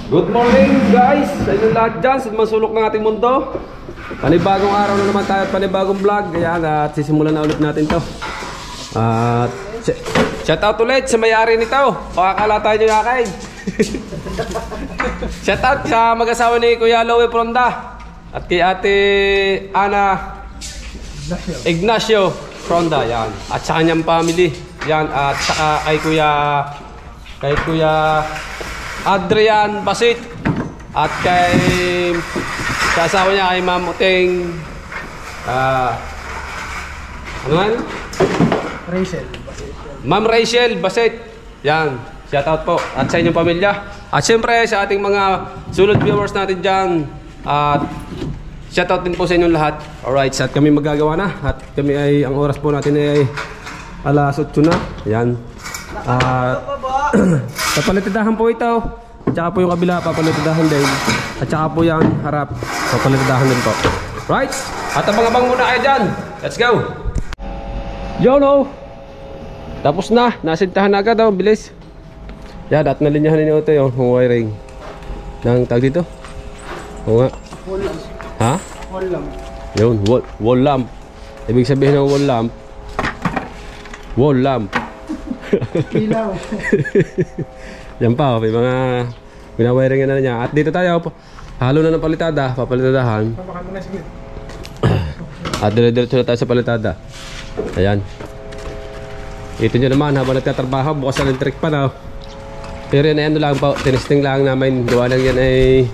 Good morning guys, sa inyo lahat dyan sa masulok ng ating mundo. Panibagong araw na naman tayo at panibagong vlog. Ayan, at sisimulan na ulit natin to. At shoutout ulit sa may-ari nito. Pakakala tayo nyo yakain. Shoutout sa mag-asawa ni Kuya Lowe Fronda at kay Ate Ana Ignacio Fronda. Yan. At sa kanyang family. Yan. At saka kay Kuya Adrian Basit at kay asawa niya, kay Ma'am Uteng ano man? Rachel Basit. Ma'am Rachel Basit. Yan, shout out po at sa inyong pamilya. At syempre sa ating mga sulod viewers natin dyan, at shout out din po sa inyong lahat. Alright, at kami magagawa na. At kami ay, ang oras po natin ay alas 8 na. Yan. Papalitidahan po ito. At saka po yung kabila, papalitidahan din. At saka po yung harap, papalitidahan din po. Right? At abang-abang muna kayo dyan. Let's go! YOLO! Tapos na, nasintahan na agad. Bilis. Yan, at nalinyahan niyo ito yung wiring ng tag dito. Oo nga. Wall lamp. Ha? Wall lamp. Yun, wall lamp. Ibig sabihin ng wall lamp, wall lamp. Ilaw. Yan pa, may mga pinawiringan na niya. At dito tayo, halo na ng palitada, papalitadahan. Papakan mo na sige. At dire-diretso na tayo sa palitada. Ayan. Ito nyo naman, habang nagtatrabaho, bukas ang electric pa na. Pero yan, ano lang po, tinesting lang namin. Gawa lang yan ay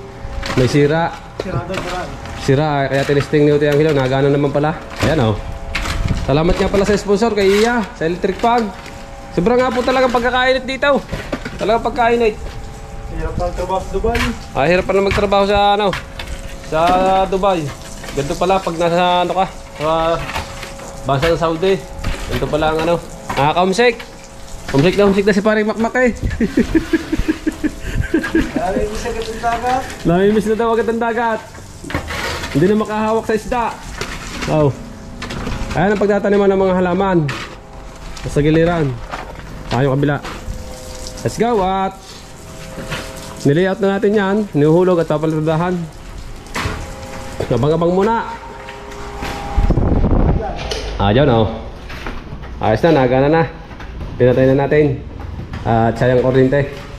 may sira. Sirado parang. Sira, kaya tinesting niyo ito yung hilaw. Nagana naman pala. Ayan o. Salamat nga pala sa sponsor, kay Iya, sa electric pag. Sobrang nga po talagang pagkakainit dito. Talagang pagkainit. Hirap ang trabaho sa Dubai. Hirap pa na magtrabaho sa ano, sa Dubai. Ganito pala pag nasa ano ka, sa bansa ng Saudi. Ganito pala ang ano, nakaka-homesick. Homesick na si paring Makmak eh. Namimiss agad ang dagat. Namimiss na daw agad ang dagat. Hindi na makahawak sa isda. Wow. Ayan ang pagtataniman ng mga halaman sa giliran. Tayo kabila. Let's go. At nilayout na natin yan. Nihuhulog at papaladahan. Abang-abang muna. Dyan o. Ayos na, nagana na. Pinatay na natin. At sayang kuryente.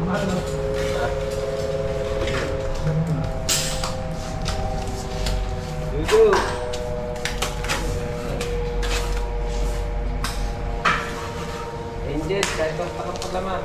Dito. Angel, kahit pa paglaman.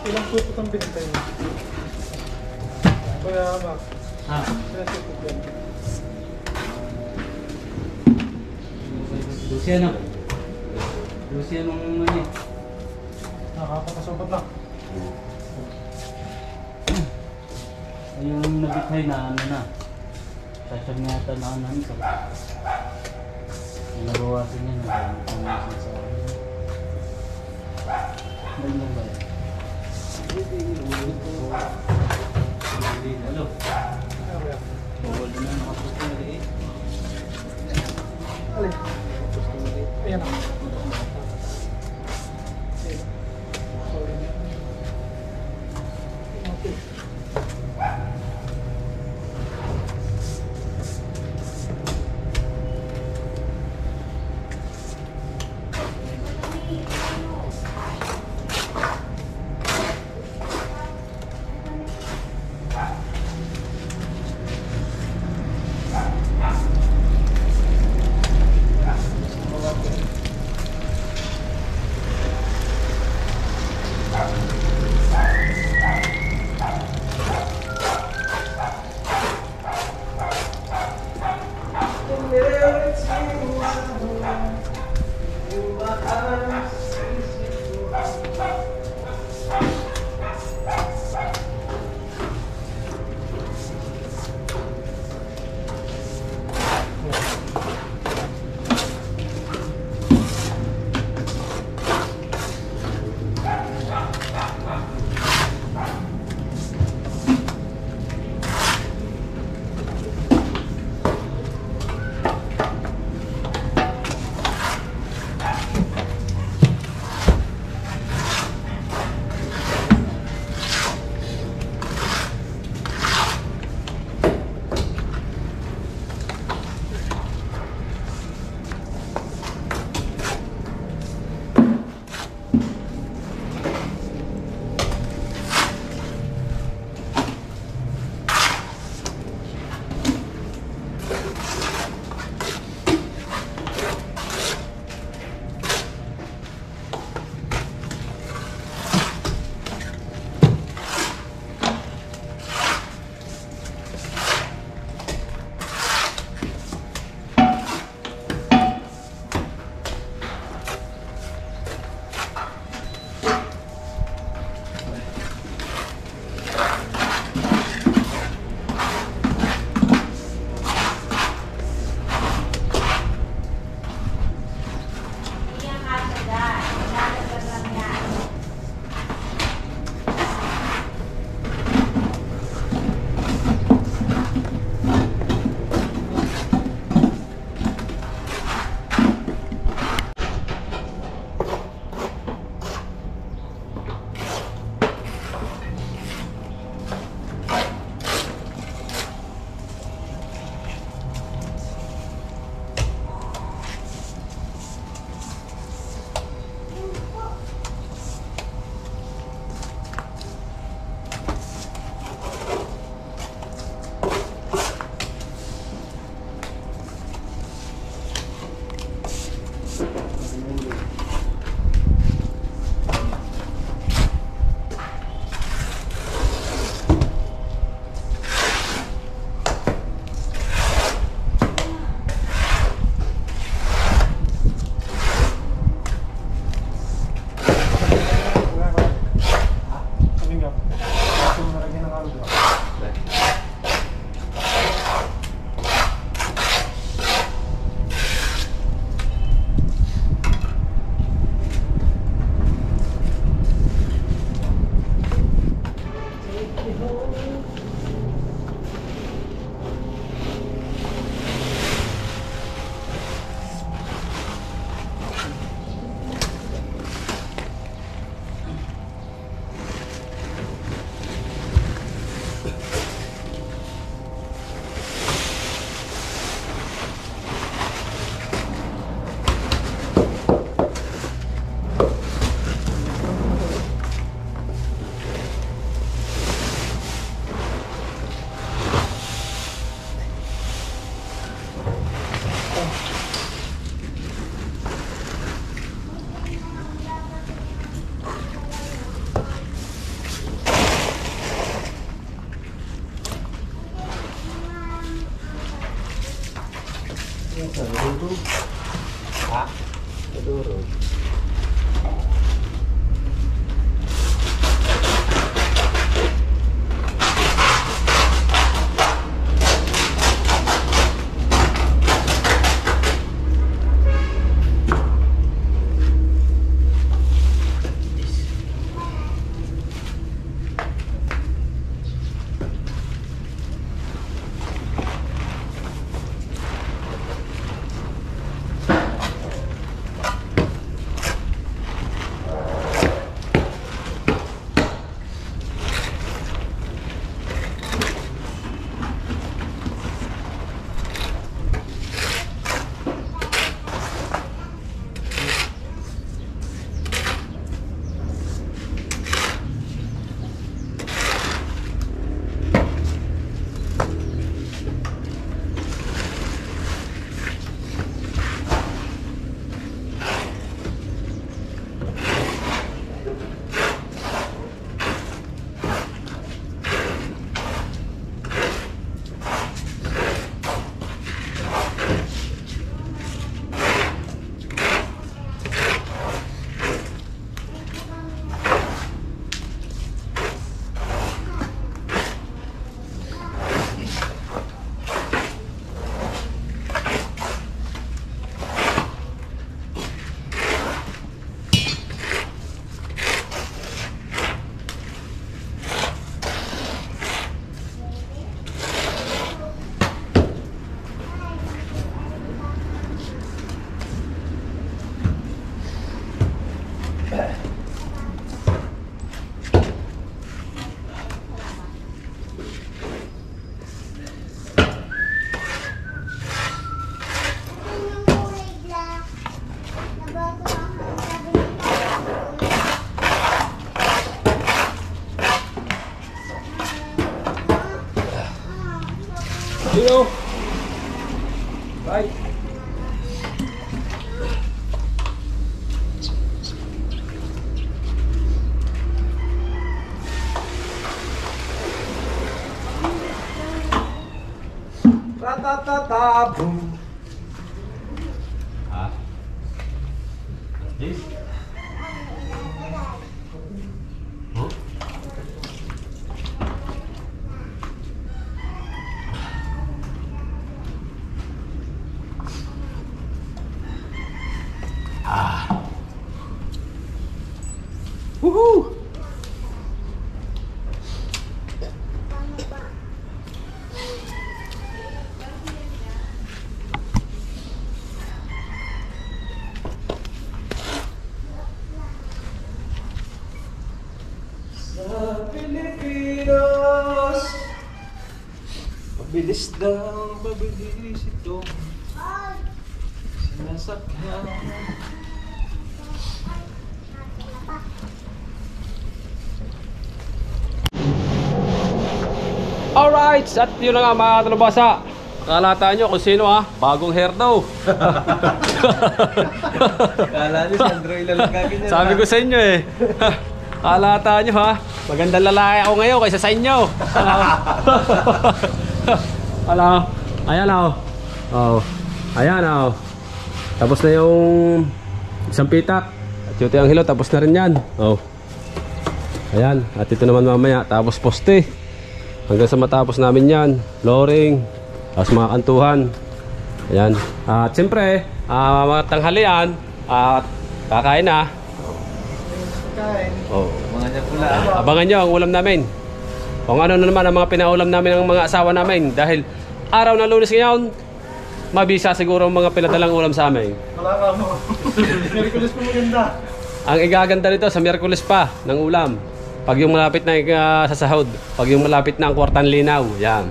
Ilang supot ang binigay mo? Kuya Mac, ilang supot yan? Luciano. Luciano ang ano eh. Nakakapasupot lang. Yung nabitay na ano na. Sasag na yata na ano sa nabawasan niya na gamit sa ano ba yan? Hello. Bawal na nakapusto na eh. Alin? Ayan na. Okay. Ha? Maduro. Hello. Bye. Ratatata boom. Ah. This? Huh? Woohoo! Sa Pilipinas, mabilis daw, mabilis ito. Sinasakyan. Alright, at yun na nga mga talubasa. Kalata nyo kung sino ha, bagong hair daw. Kala niyo si Andrew ilalagagin niya. Sabi ko sa inyo eh. Kalata nyo ha, magandang lalaki ako ngayon kaysa sa inyo. Hello. Ayan o. Oh. Ayan o. Tapos na yung isang pitak. At yung tiyang hilo, tapos na rin yan. Oh. Ayan, at ito naman mamaya, tapos poste. Hanggang sa matapos namin yan, flooring, tapos mga kantuhan. Ayan. At siyempre, mga tanghalian, at kakain na. Kain. Oh. Mga niya pula. Abangan nyo ang ulam namin. Kung ano na naman ang mga pinaulam namin ng mga asawa namin. Dahil araw ng Lunes ngayon, mabisa siguro ang mga pinadalang ulam sa amin. Wala ka mo. Miraculous po maganda. Ang igaganda nito sa Miyerkules pa ng ulam. Pag yung malapit na sa sahod, pag yung malapit na ang kwartang linaw, yan.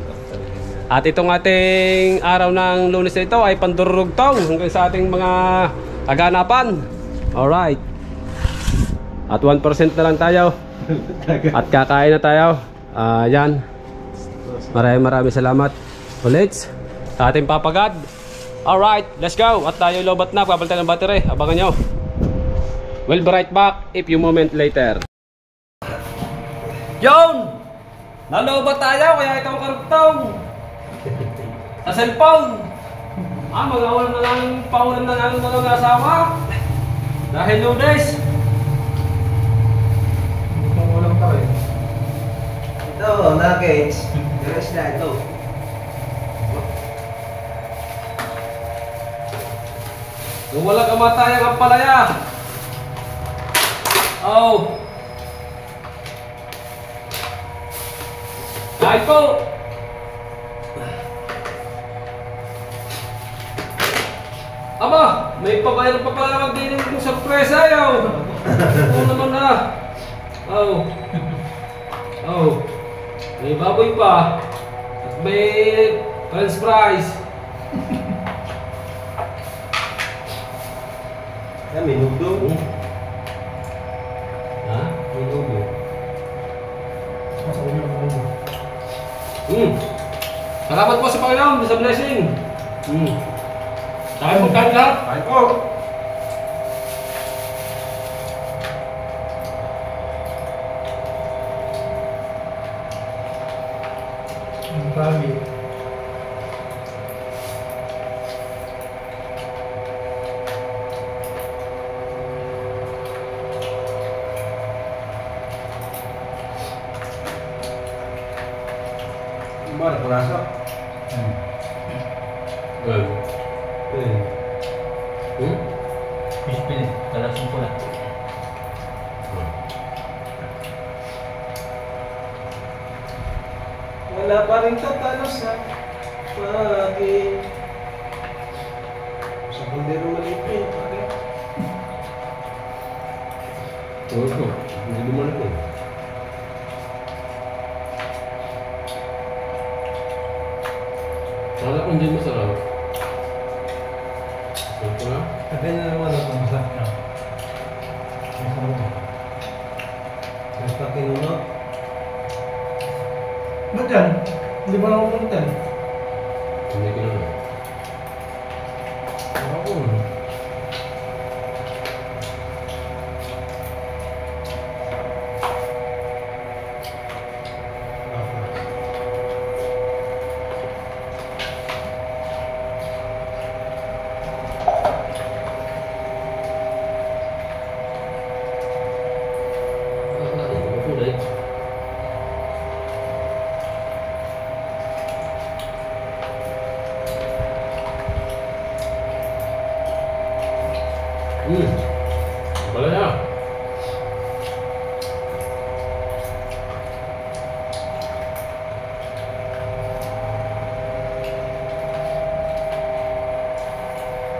At itong ating araw ng Lunes na ito ay pandururugtong hanggang sa ating mga kaganapan. Alright. At 1% na lang tayo. At kakain na tayo. Yan. Maraming salamat ulit sa ating papagad. Alright, let's go. At tayo lobat na, papalitan ng battery. Abangan nyo. We'll be right back if you moment later. Yon! Nalobat tayo, kaya ito ang karugtong. Sa cellphone. Mag-awalan na lang, paulan na lang ng mga asawa. Dahil Lunes. Kung walang pa rin. Ito, nuggets. Pero isda ito. Kung walang kamatayang ang palaya. Oh. Kain po. Aba, may pabayar pa pala naman din yung sorpresa yaw. Oo naman na. Oh. Oh. May baboy pa. At may french fries. Yan, may nudo. Ha? May nudo. Masawin yung mundo. Salamat po sa Panginoon sa blessing. Tayo po kain lahat. Kain po! Ang dami. Ano, puraso? Well. Fish pin, kalasong pula. Wala pa rin tatalo sa pagi. Sa bundero malipin, pare. Oo, hindi naman ako. Sana kung hindi masarap. Sarap ko na. Kaya na naman ako masarap na. Masarap na. Mas pa kinunod. Ba't yan? Hindi ba ako pumunta? Hindi ko na. Ako. Wala na.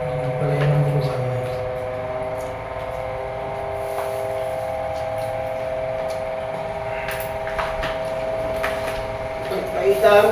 Ang pala yun ang busa niya. Kaitan.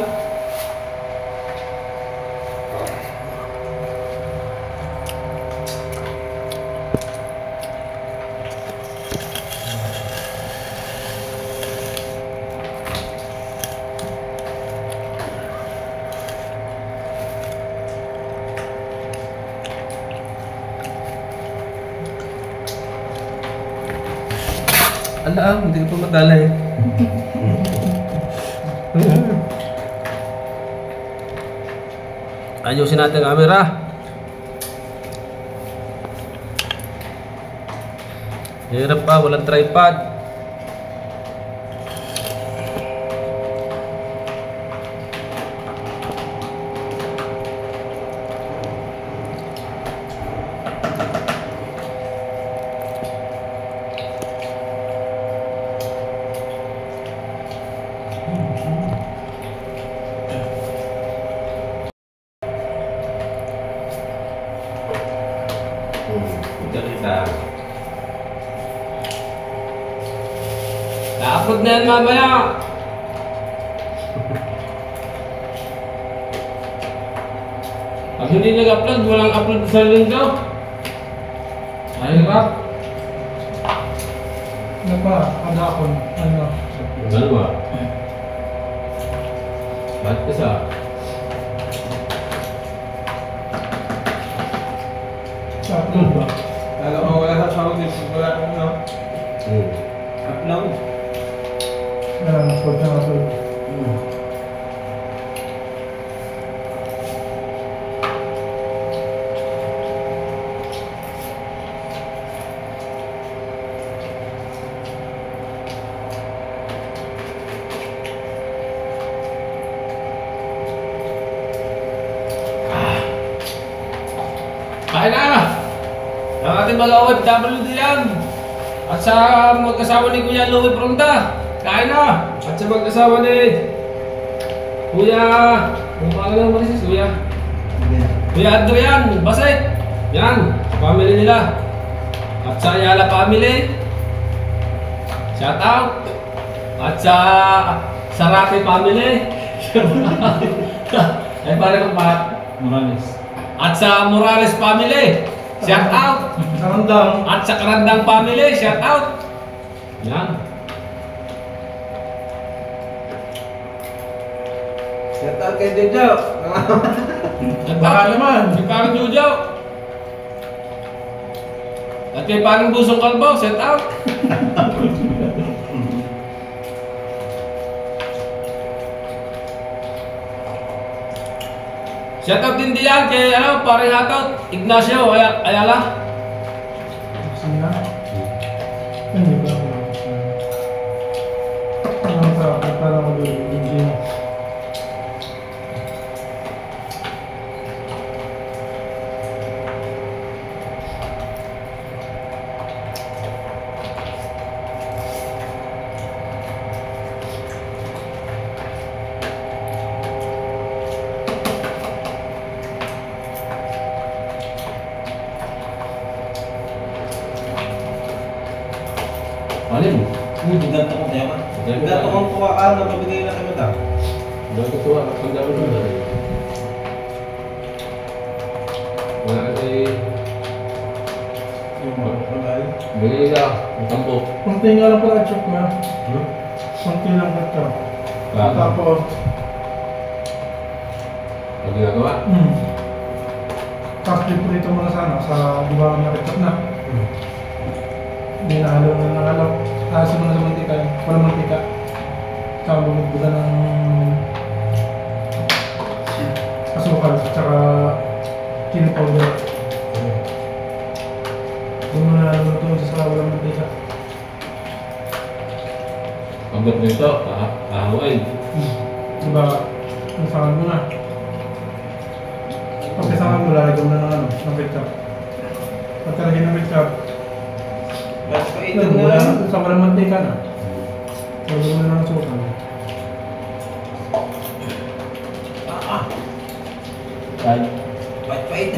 Ala, hindi ko pa madalay. Ayusin natin ang camera. Hirap pa, walang tripod. Na-upload na yan mamaya. Pag hindi nag-upload, walang upload sa linggo. Ay, rap. Ano pa? Kadakon. Ano? Ano ba? Ba't ka sa? Sa upload ba? Alam mo, wala sa sound is wala kang ano? Upload. Upload na upload. ating mga OFW yan. At sa mag-asawa ni Kuya Louie Fronda. Kain na. At sa mag-asawa ni Kuya, ano pa lang naman si Kuya? Kuya Adrian Baset. Yan, family nila. At sa Ayala family. Shout out. At sa Sarate family. Ay parang pa. Morales. At sa Morales family. Shout out. Karandang. At sa Karandang family, shout out. Yan. Shout out kay Jojo. Baka naman. Kay Parang Jojo. At kay Parang Busong Kalbo, shout out. Shout out din diyan kay Parang Hatot, Ignacio Ayala. Sina? Hindi ba? Ang sarap. Parang ako doon. Alin? Ganto ko tayo ka. Ganto kong kuwaan na mabigay na kami ta. Bago tuwa, ang dami mo. Wala kasi bigay ka, ang tampo. Kunti nga lang pala chok na. Kunti lang ito. Tapos, Ang ginagawa? tapos prito mo na sana sa diba na ketchup na. Hindi nahalo na nahalo. Asin mo na sa mantika. Walang mantika. Tsaka bumugbugan ng asukal. Tsaka chili powder. Doon mo na naluto sa walang mantika. Pagkat nito, kahawain. Diba, ang sangan mo na. Pagkasangan mo, lalagyan mo na ng ketchup. Pagkalagyan ng ketchup, Mas paitan wala na. na, sa walang mantika na. Lagyan mo na ng asukal. Kahit Pait-pait.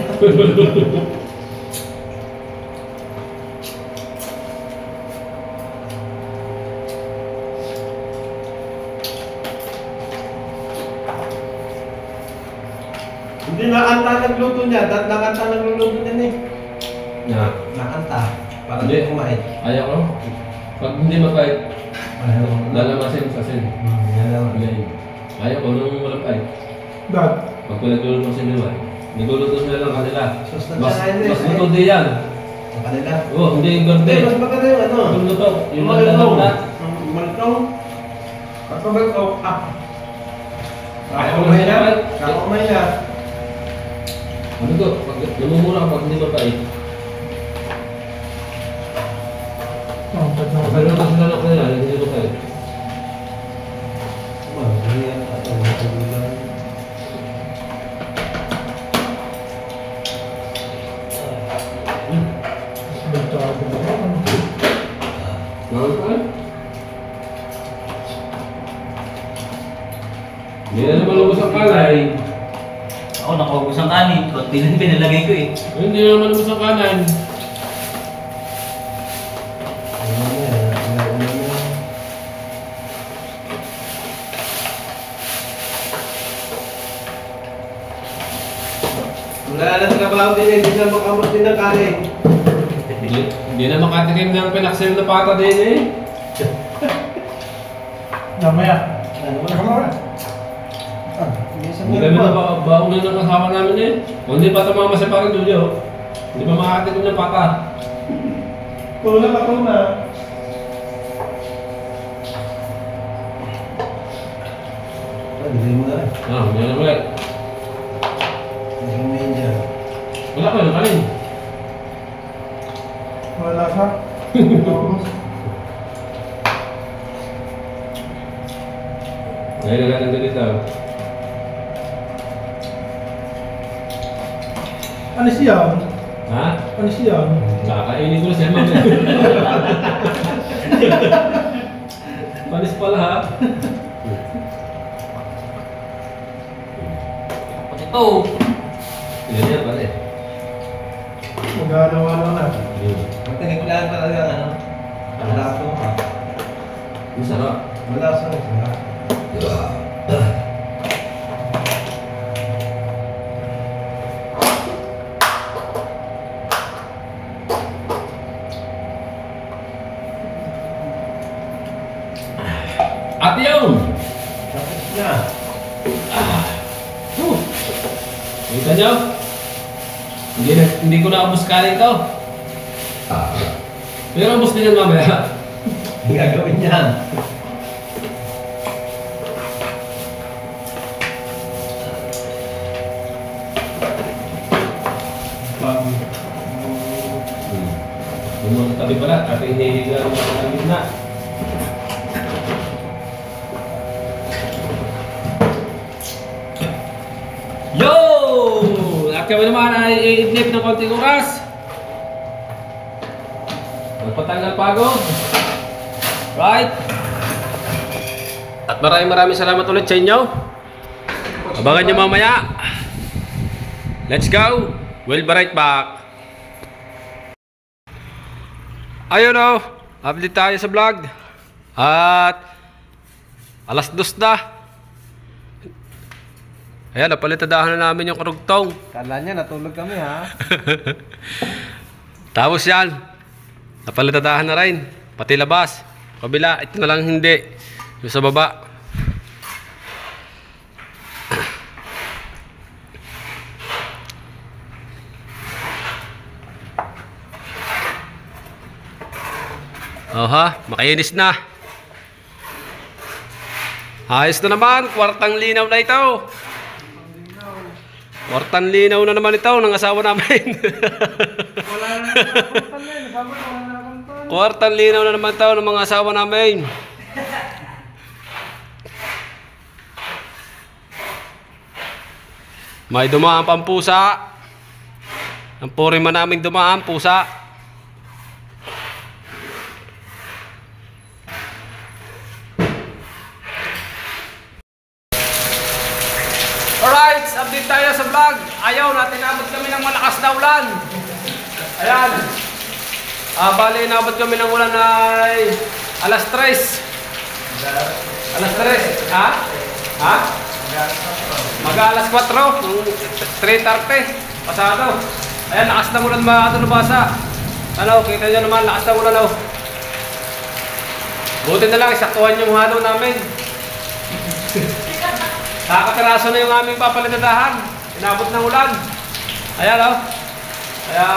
Hindi nakanta nagluto niya. Nakanta nagluluto niya eh. Na. Nakanta. Para Hindi. hindi kumain. Ayaw ko. Pag hindi mapait, Ayaw. lalamasin sa sin. Yan lang. Ayaw ko nung walang pait. Dad, Pag pinagluluto sa nila, naguluto sila lang kanila. Sustansya Mas, nga yun eh. mas luto din yan. Ang kanila. Oo, hindi yung ganda. Hindi, mas maganda yung ano. Yung luto, yung Malutong. nagdalaw na. Malutong. At pabalutong. Ayaw ko Kakumay na na. pait. Kakumay na. Ano to? Pag namumura pag hindi mapait. Nagluto sila lang kanila, hindi mapait. Gawin ko eh. Hindi na naman lubos ang kalay. ako nakaubos ang kanin, konti lang pinalagay ko eh. Hindi na naman lubos ang kanan. Wala na sa trabaho din eh, hindi na makamot din ng kanin. Hindi na makatikim ng pinaksil na pata din eh. Namaya. Ano mo na kamara? Hindi kami na baunan ng kasama namin eh. Kung hindi pa tumama sa parang Julio, hindi pa makatikim ng pata. Tuna ka tuna. Hindi mo na rin. Hindi na ulit. Hindi mo yun dyan. Wala ka yung kanin. Wala sa. Tapos, Ngayon na natin dito. ano siya? Ha? Panis yan. Kakainin ko na siya mamaya. Panis pala ha. Pati ito. Yan yan pala eh. Magagawa na. Matinik lang talaga, ano? Malaso. Ang sarap. Malaso. At yun! Tapos na. Kita nyo? Hindi ko naubos kanin to. Pero ubos din yan mamaya. Hindi gagawin yan. Yung mga tabi pala, kasi hindi ka ang gitna. Yo! At kami naman ay i-idlip ng konting oras. Magpatanggal pagod. Right? At maraming salamat ulit sa inyo. Abangan nyo mamaya. Let's go! We'll be right back. Ayun o, update tayo sa vlog. At alas 2 na. Ayan, napalitadahan na namin yung karugtong. Kala niya, natulog kami ha. Tapos yan, napalitadahan na rin. Pati labas, kabila, ito na lang hindi. Yung sa baba. Oha, makinis na. Ayos na naman, kwartang linaw na ito. Kwartang linaw na naman ito ng asawa namin. Wala na nakapuntan na yun. Sabi ko, wala na nakapuntan. Kwartang linaw na naman ito ng mga asawa namin. May dumaan pang pusa. Ang puri man namin dumaan, pusa. Alright, update tayo sa vlog. Ayaw natin, nabot kami ng malakas na ulan. Ayan. Bali, nabot kami ng ulan ay alas 3. Alas 3. Ha? Ha? Mag-alas 4. 3:30. Pasado. Ayan, lakas na ulan mga nabasa. Ano, kita nyo naman, lakas na ulan. Buti na lang, isaktuhan yung halo namin. Nakakatiraso na yung aming papalitadahan. Inabot ng ulan. Ayan o. Kaya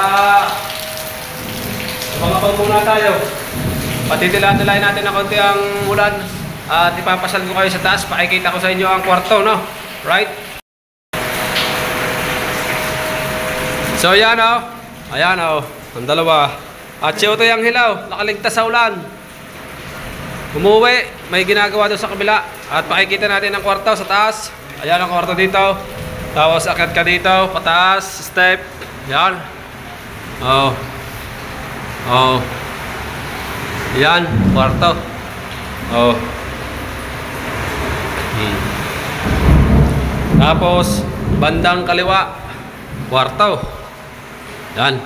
magkapag muna tayo. Patitilaan-tilain natin na konti ang ulan. At ipapasal ko kayo sa taas. Pakikita ko sa inyo ang kwarto, no? Right? So ayan o. Ayan o. Ang dalawa. At si Utoy ang hilaw. Nakaligtas sa ulan. Umuwi. May ginagawa doon sa kabila. At pakikita natin ang kwarto sa taas. Ayan ang kwarto dito. Tapos akit ka dito. Pataas. Step. Ayan. Oh. Oh. Ayan. Kwarto. Oh. Tapos bandang kaliwa. Kwarto. Ayan.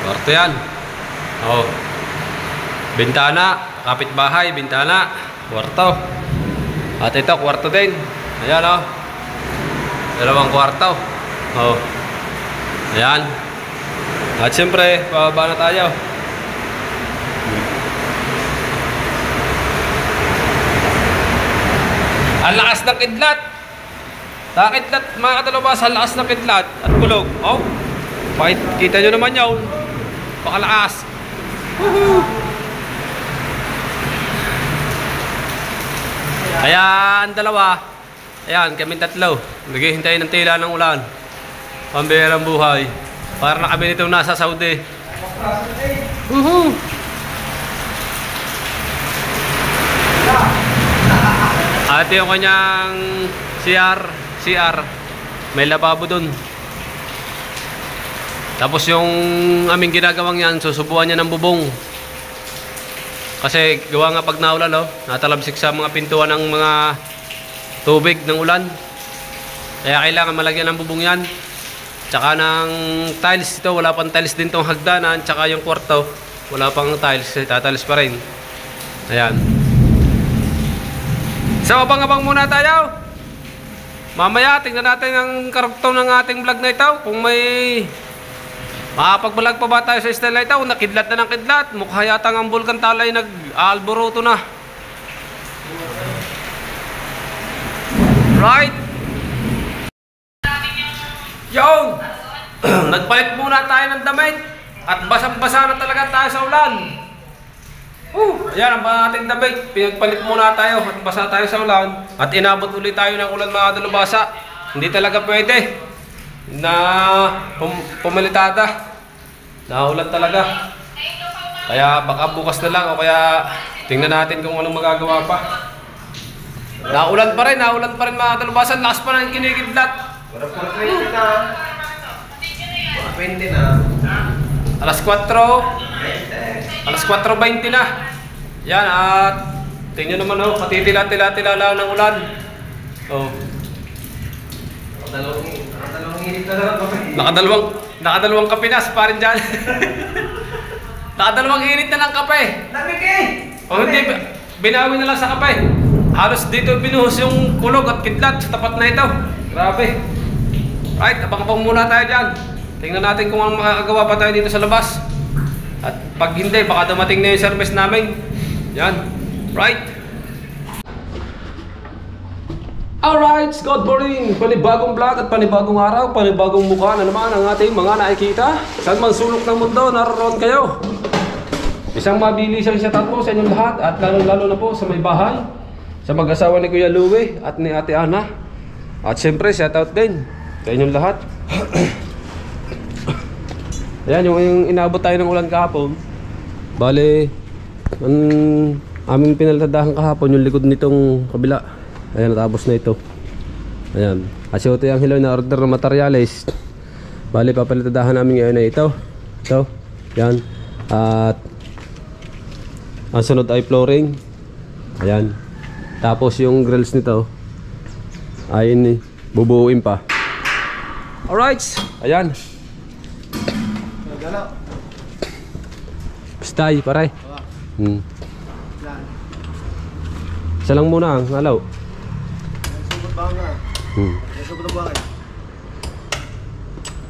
Kwarto yan. Oh. Bintana, kapitbahay, bintana, kwarto. At ito, kwarto din. Ayan o. Dalawang kwarto. O. Ayan. At siyempre, pababa na tayo. Ang lakas ng kidlat. Nakakidlat, mga katalabas, ang lakas ng kidlat. At kulog. O. Makikita nyo naman yun. Pakalakas. Woohoo! Ayan, dalawa. Ayan, kami tatlo. Naghihintay ng tila ng ulan. Pambihirang buhay. Para na kami nitong nasa Saudi. Woohoo! At yung kanyang CR. May lababo dun. Tapos yung aming ginagawang yan, susubuan niya ng bubong. Kasi gawa nga pag naulan, natalabsik sa mga pintuan ng mga tubig ng ulan. Kaya kailangan malagyan ng bubong yan. Tsaka ng tiles ito, wala pang tiles din tong hagdanan. Tsaka yung kwarto, wala pang tiles, tatiles pa rin. Ayan. So abang-abang muna tayo. Mamaya tingnan natin ang karugtong ng ating vlog na ito. Kung may makapag-vlog pa ba tayo sa style na ito? Nakidlat na ng kidlat. Mukha yata ang Vulcan Talay nag-alboroto na. Right? Yo! Nagpalit muna tayo ng damit. At basang-basa na talaga tayo sa ulan. Ayan ang ating damit. Pinagpalit muna tayo at basa tayo sa ulan. At inabot ulit tayo ng ulan mga dalubasa. Hindi talaga pwede na pumalitada. Naulan talaga. Kaya baka bukas na lang o kaya tingnan natin kung anong magagawa pa. Naulan pa rin mga dalubasa. Lakas pa ng kinikidlat. Pwede na. Alas 4:20 na. Yan at tingnan naman patitila-tila lang ng ulan. Nakadalawang init na lang kape. Nakadalawang kape na sa parin dyan. Nakadalawang init na ng kape. Lamig eh! Hindi, binawi na lang sa kape. Halos dito binuhos yung kulog at kidlat sa tapat na ito. Grabe. Right, abang-abang muna tayo dyan. Tingnan natin kung ano makakagawa pa tayo dito sa labas. At pag hindi, baka dumating na yung service namin. Yan. Right. Alright, good morning. Panibagong vlog at panibagong araw, panibagong mukha na naman ang ating mga nakikita. Saan man sulok ng mundo, naroon kayo. Isang mabilis ang shoutout po sa inyong lahat at lalo na po sa may bahay. Sa mag-asawa ni Kuya Louie at ni Ate Ana. At siyempre, shoutout din sa inyong lahat. Ayan, yung inabot tayo ng ulan kahapon. Bale, ang aming pinalitadahan kahapon, yung likod nitong kabila. Ayan, natapos na ito. Ayan. At ito yung hilaw na order ng materyales. Bale, papalitadahan namin ngayon ay ito. Ito. Ayan. At ang sunod ay flooring. Ayan. Tapos yung grills nito ay bubuuin pa. Alright. Ayan. Bastay, paray. Isa lang muna ang alaw.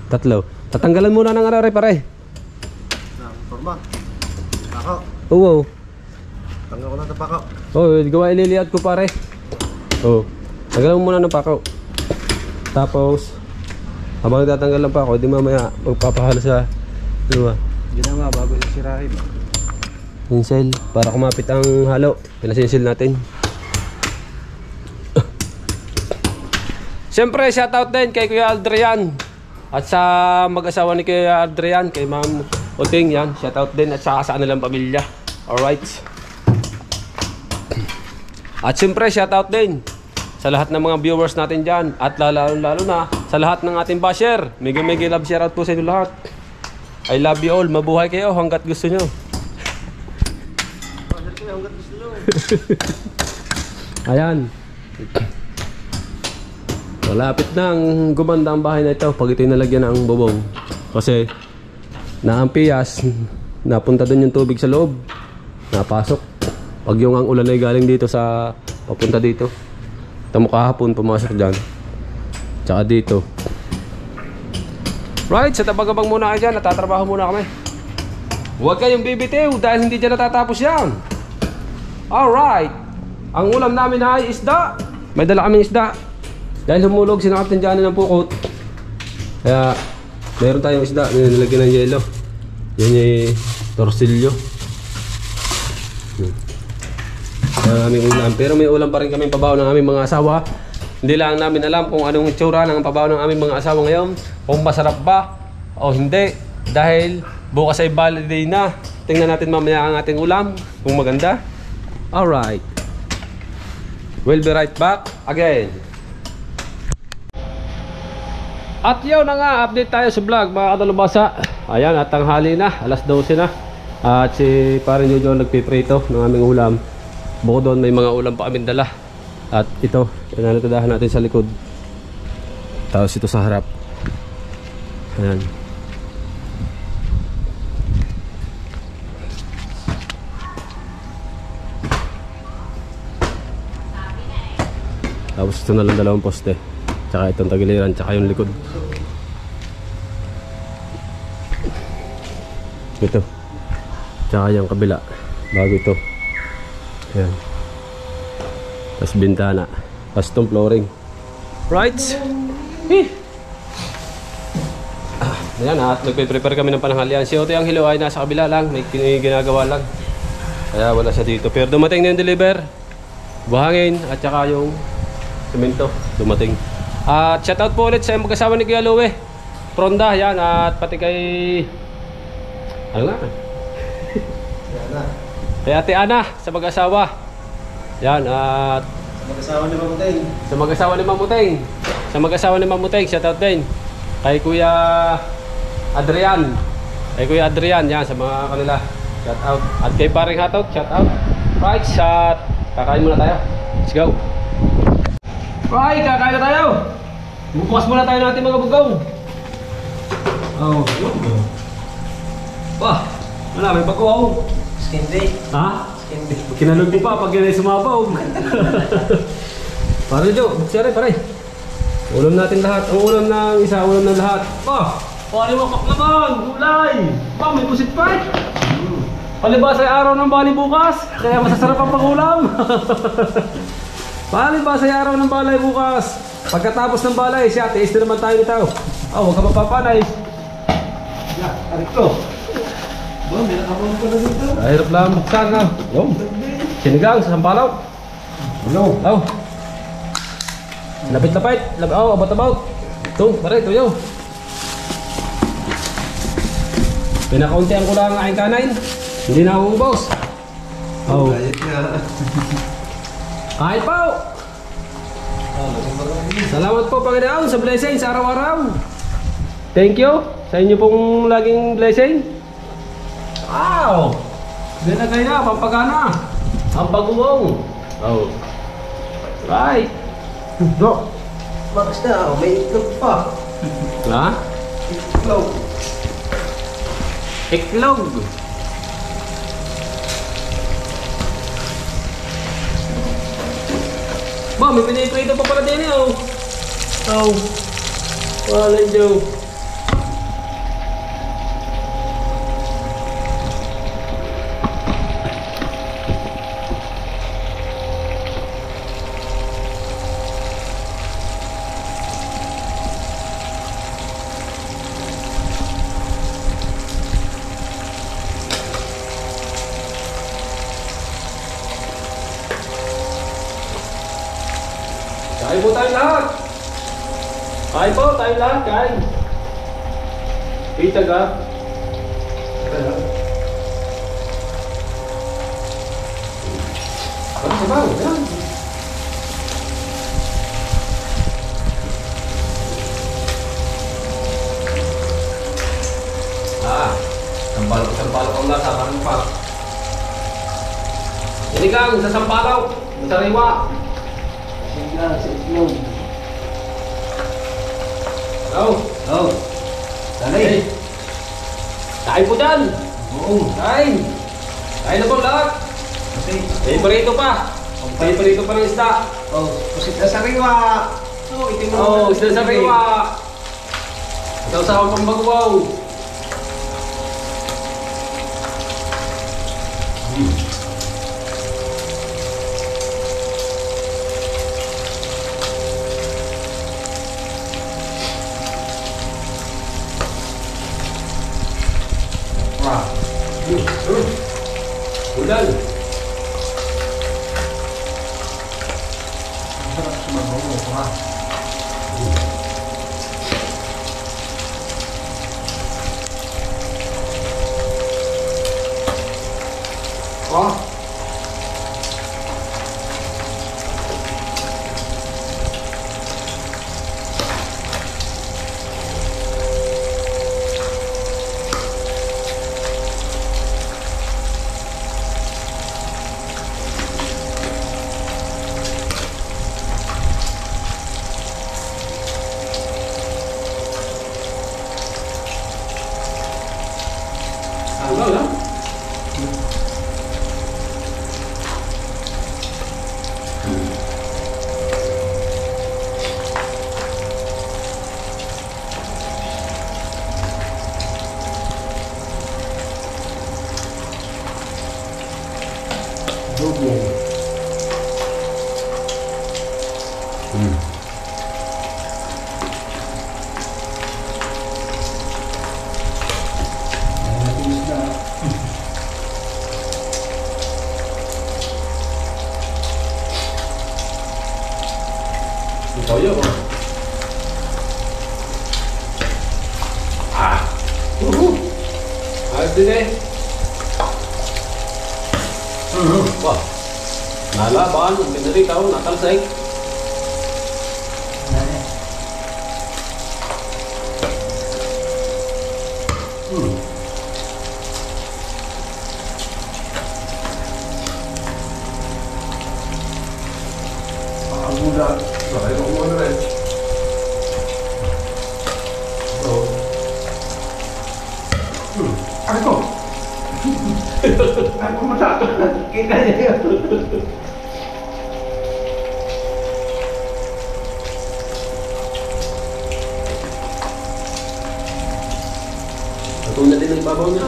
Tatlo. Tatanggalan muna ng araw, paray. Forma. Pakaw. Oo. Tanggal ko na sa pakaw. Gawa ililiat ko, pare. Tanggalan mo muna ng pakaw. Tapos habang tatanggal lang pa ako, di mamaya magpapahalo sa luwa. Ginawa bago isirahin. Pinsel, para kumapit ang halo. Pinasinsil natin. Siyempre, shoutout din kay Kuya Adrian. At sa mag-asawa ni Kuya Adrian, kay Ma'am Uting, yan. Shoutout din at saka sa kanilang pamilya. Alright. At siyempre, shoutout din sa lahat ng mga viewers natin dyan. At lalo na sa lahat ng ating basher. Mega love shoutout po sa inyo lahat. I love you all. Mabuhay kayo hanggat gusto nyo. Ayan. Malapit na ang gumanda ang bahay na ito pag ito'y nalagyan ng bubong. Kasi naampiyas, napunta doon yung tubig sa loob. Napasok. Pag yung ang ulan ay galing dito sa papunta dito. Tamo kahapon pumasok dyan. Tsaka dito. Right, sa tabag-abang muna kayo dyan. Natatrabaho muna kami. Huwag kayong bibitiw dahil hindi dyan natatapos yan. Alright. Ang ulam namin ay isda. May dala kaming isda. Dahil humulog, sinakap ng dyan ng pukot. Kaya meron tayong isda. Nilagyan ng yelo. Yan yung torsilyo. Ang aming ulam. Pero may ulam pa rin kaming pabaw ng aming mga asawa. Hindi lang namin alam kung anong itsura ng pabaw ng aming mga asawa ngayon. Kung masarap ba o hindi. Dahil bukas ay holiday na. Tingnan natin mamaya ang ating ulam. Kung maganda. Alright. We'll be right back again. At yun na nga, update tayo sa vlog mga kadalubasa. Ayan, at tanghali na, alas 12 na. At si Parin Jojo nagpiprito ng aming ulam. Bukod doon may mga ulam pa kaming dala. At ito, pinanatadahan natin sa likod. Tapos ito sa harap. Ayan. Tapos ito na lang dalawang poste. Tsaka itong tagiliran, tsaka yung likod. Ito. Tsaka yung kabila. Bago ito. Ayan. Tapos bintana. Tapos itong flooring. Right? Ayan, at nagpe-prepare kami ng pananghalian. Si Ote ang hilo ay nasa kabila lang. May ginagawa lang. Kaya wala siya dito. Pero dumating na yung deliver. Buhangin at saka yung semento. Dumating. At shoutout po ulit sa mag-asawa ni Kuya Louie Fronda, yan. At pati kay... ano nga? Kay Ate Ana sa mag-asawa. Yan, at... Mag-asawa ni Mamuteng. sa mag-asawa ni Mamuteng. Sa mag-asawa ni Mamuteng, shoutout din. Kay Kuya Adrian. Kay Kuya Adrian, yan, sa mga kanila. Shoutout. At kay Paring Hatot, shoutout. Right, shot. Kakain muna tayo. Let's go. Right, kakain na tayo. Bukas muna tayo natin mga bugaw. Oh, wah, wala, may bago. Skin day. Ha? Skin day. Kinalog mo pa pag yan ay sumabaw. Pare Jo, buksari pare. Ulam natin lahat. Ang ulam ng isa, ulam ng lahat. Pare wakak naman, gulay. May pusit pa eh. Palibas ay araw ng bali bukas, kaya masasarap ang pangulam. Palibas ay araw ng balay bukas. Pagkatapos ng balay, siya, tiis na naman tayo nito. Huwag ka mapapanay. Arik ko. Ba, may nakapang ko na dito. Hirap lang buksan ka. Yung. Sinigang sa sampalaw. Ano? Oh. Lapit-lapit. Oh, about. Ito, pare, ito yun. Pinakauntian ko lang ang aking kanain. Hindi na akong boss. Oh. Kahit nga. Kahit po. Salamat po Panginoon sa blessing sa araw-araw. Thank you sa inyo pong laging blessing. Wow! Ginagay na, pampagana. Ang baguwong. Oh. Right. Do. Bakit na? May itlog pa. Ha? Itlog. Iklog. Ba, may piniprito pa pala din eh, oh. Oh. Wala Joe. Kain po tayo lahat. Kain po tayo lahat, kain. Pita ka. Ano sabaw? Yan. Sampalok ang lasa, parang pa. Sinigang sa sampalaw, sa sariwa. Sinigang sa itlog. Oh. Dali. Kain po dyan. Oo. Kain. Kain na po lahat. May parito pa. May parito pa ng isda. Pusit na sariwa. Itim Oh, isda sa riwa. Ikaw sa akong pambaguaw. Ulan. Masarap sumabaw pa. Toyo. Ayos din eh. Wah. Nalaban, pinaritaw, natalsay. Muda. Ay, mo na rin. Ako. Ako mata. Kita niya. Ito na din ang ibabaw niya.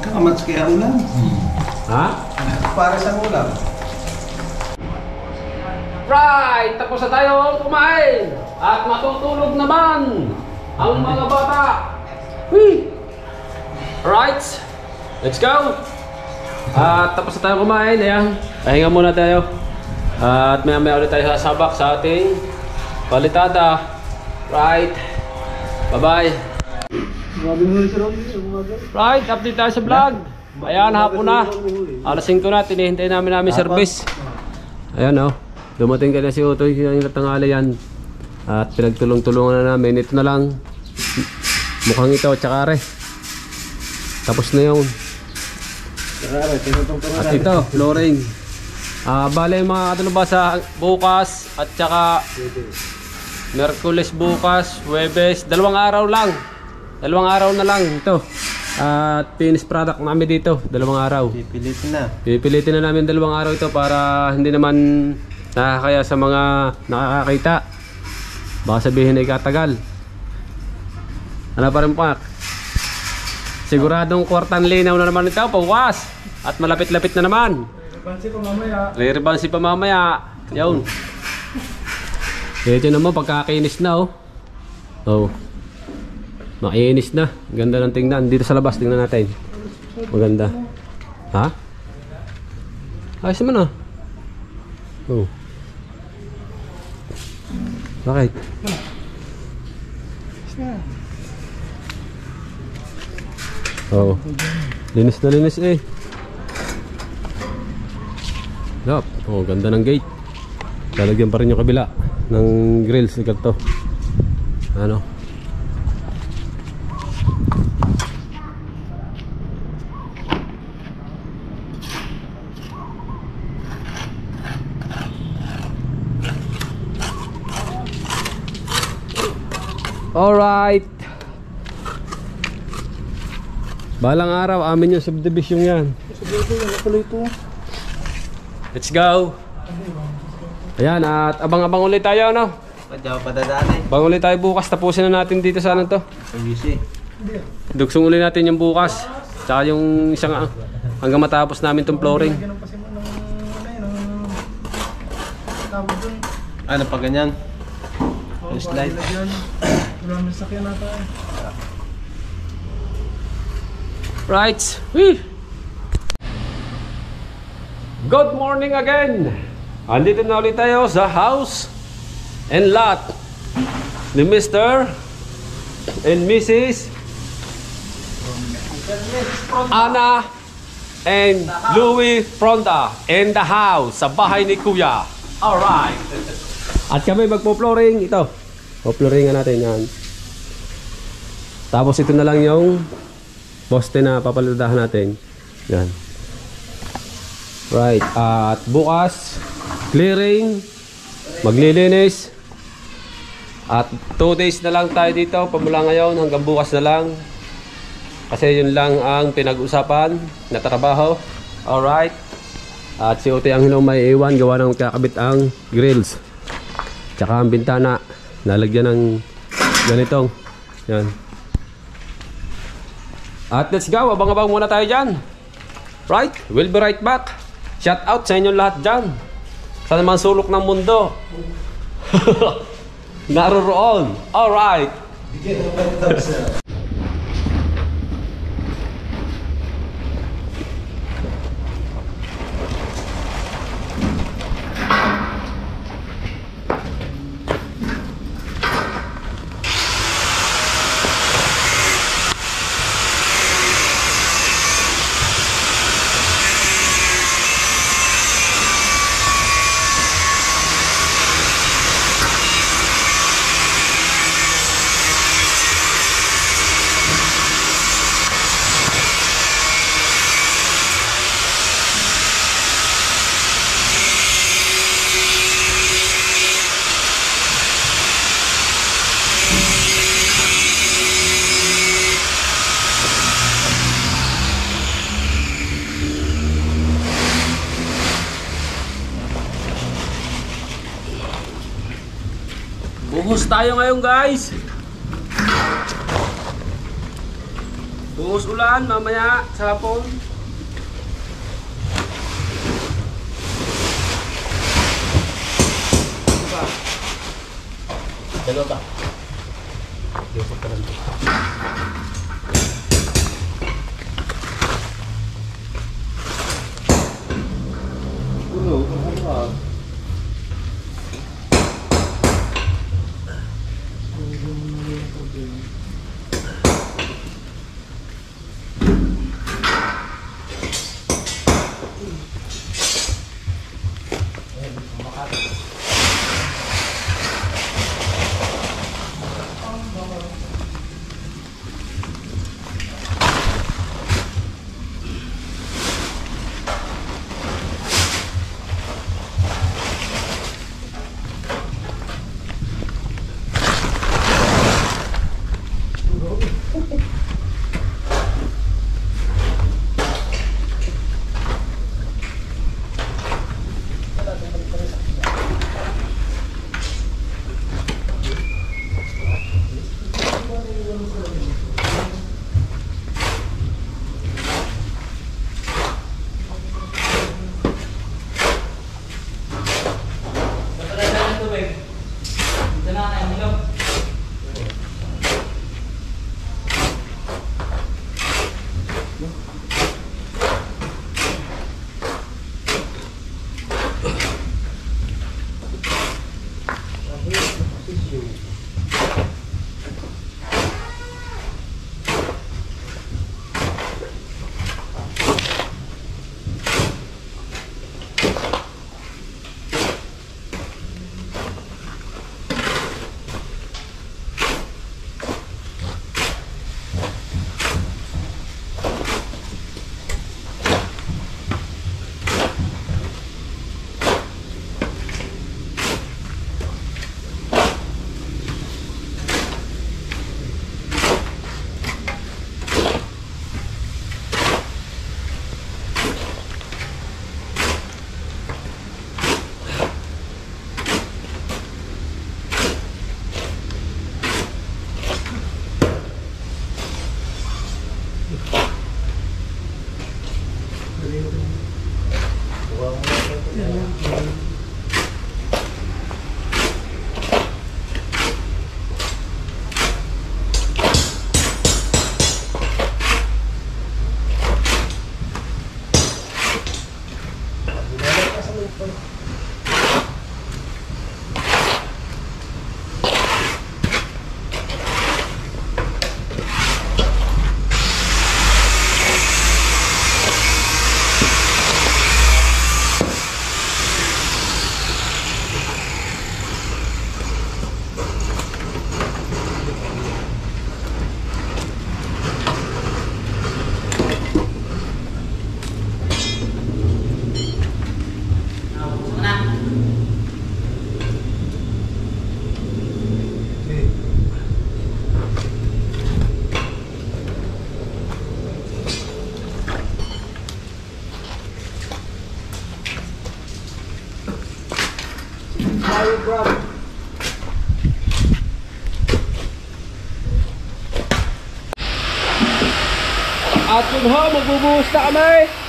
Kamats kaya ulam. Ha? Para sa ulam. Right! Tapos na tayo kumain! At matutulog naman ang mga bata! Whee! Right! Let's go! At tapos na tayo kumain. Ayan. Pahinga muna tayo. At maya ulit tayo sasabak sa ating palitada. Right! Bye-bye! Right, update tayo sa vlog. Ayan, hapon na. Alas 5 na, tinihintay namin service. Ayan oh, dumating ka na si Utoy, yung tanghali yan. At pinagtulong-tulungan na namin. Ito na lang, mukhang ito, tsaka are. Tapos na yun. At ito, flooring. Bale mga katalubasa bukas at tsaka Merkules bukas, Huwebes, 2 araw lang. 2 araw na lang ito. At finished product namin dito, 2 araw. Pipilitin na. Pipilitin na namin 2 araw ito para hindi naman nakakaya sa mga nakakakita. Baka sabihin ay katagal. Ano pa rin pak? Siguradong kwartan linaw na naman ito, pawas. At malapit-lapit na naman. Pansi ko mamaya. Re-rebansi pa mamaya. Yun. Ito naman pagkakinis na oh. Oh. Makinis na. Ganda ng tingnan. Dito sa labas, tingnan natin. Maganda. Ha? Ayos naman ah. Oh. Bakit? Oh. Linis na linis eh. Yup. Oh, ganda ng gate. Lalagyan pa rin yung kabila ng grills na ganito. Ano? Alright. Balang araw, amin yung subdivision yan. Let's go. Ayan, at abang-abang ulit tayo, no? Padadaanin. Abang ulit tayo bukas, tapusin na natin dito sa ano to. Pag-isi. Dugsong ulit natin yung bukas. Tsaka yung isang hanggang matapos namin tong flooring. Ano pa ganyan? Yung slide. Wala may sakyan nata eh. Right. Whee! Good morning again. Andito na ulit tayo sa house and lot ni Mr. and Mrs. Ana and Louis Fronda in the house sa bahay ni Kuya. Alright. At kami magpo-flooring ito. Po-flooringan natin yan. Tapos ito na lang yung poste na papaladahan natin. Yan. Right. At bukas clearing, maglilinis. At 2 days na lang tayo dito. Pamula ngayon hanggang bukas na lang. Kasi yun lang ang pinag-usapan na trabaho. Alright. At si Uti ang may iwan. Gawa ng kakabit ang grills. Tsaka ang bintana. Nalagyan ng ganitong. Yan. At let's go. Abang-abang muna tayo dyan. Right? We'll be right back. Shout out sa inyong lahat dyan. Sa naman sulok ng mundo. Naroroon. Alright. Buhos tayo ngayon guys. Buhos ulan mamaya sa hapon. Dalawa ba? Yusok ka lang. At yun ho, magbubuhos na kami.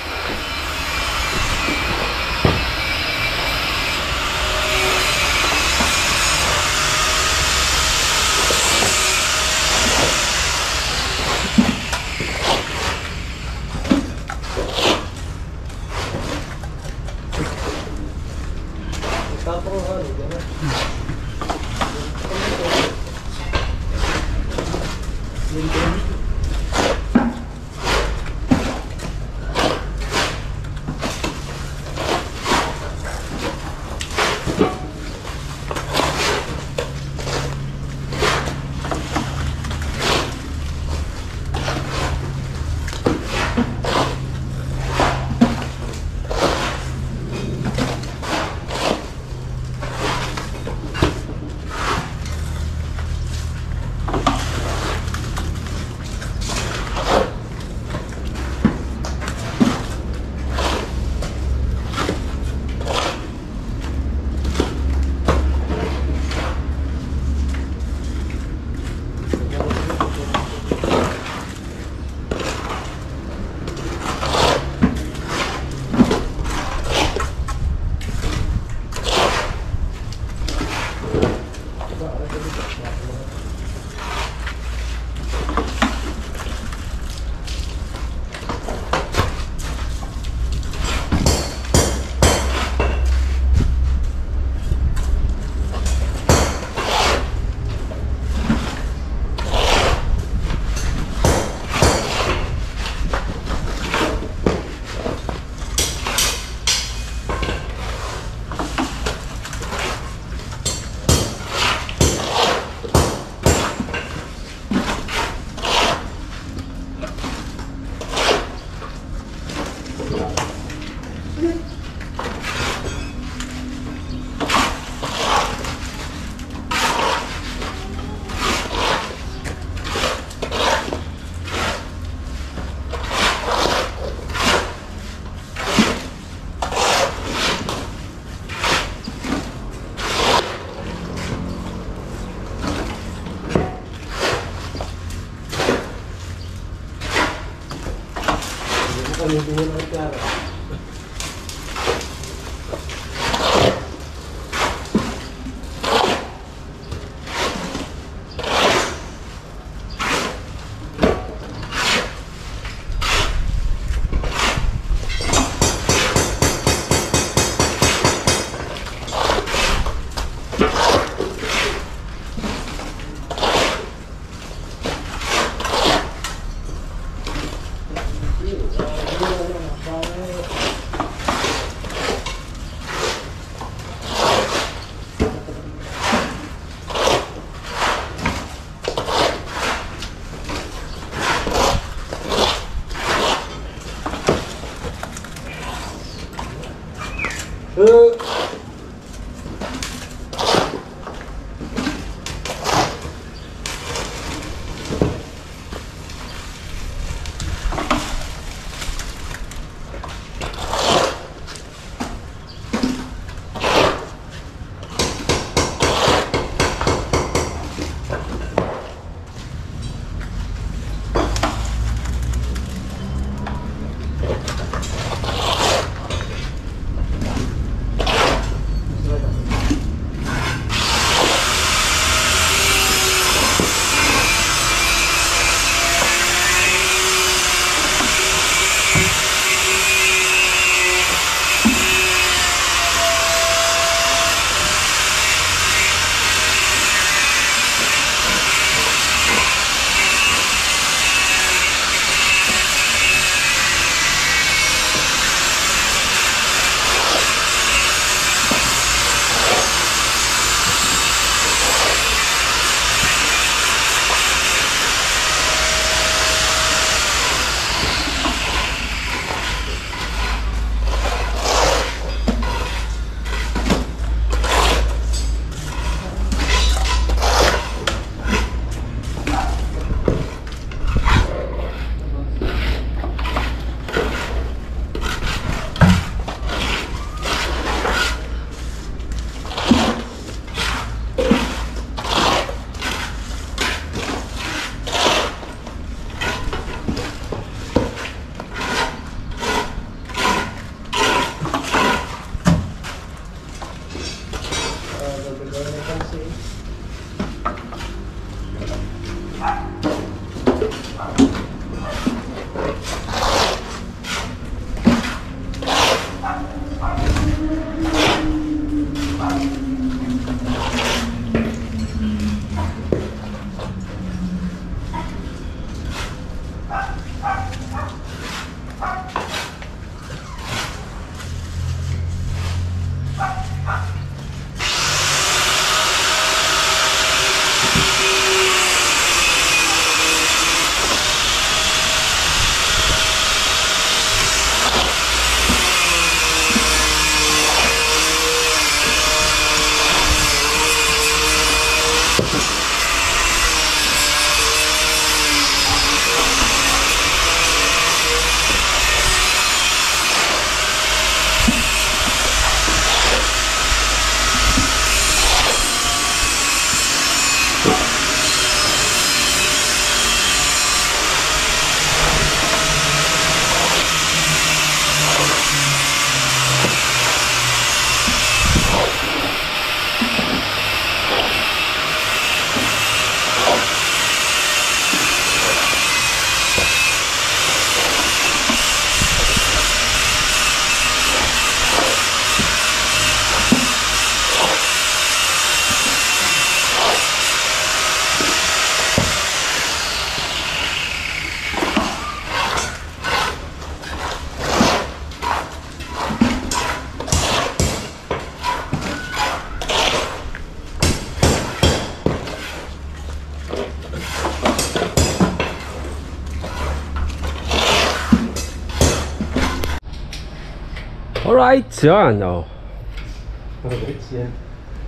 Alright, yan. Oh.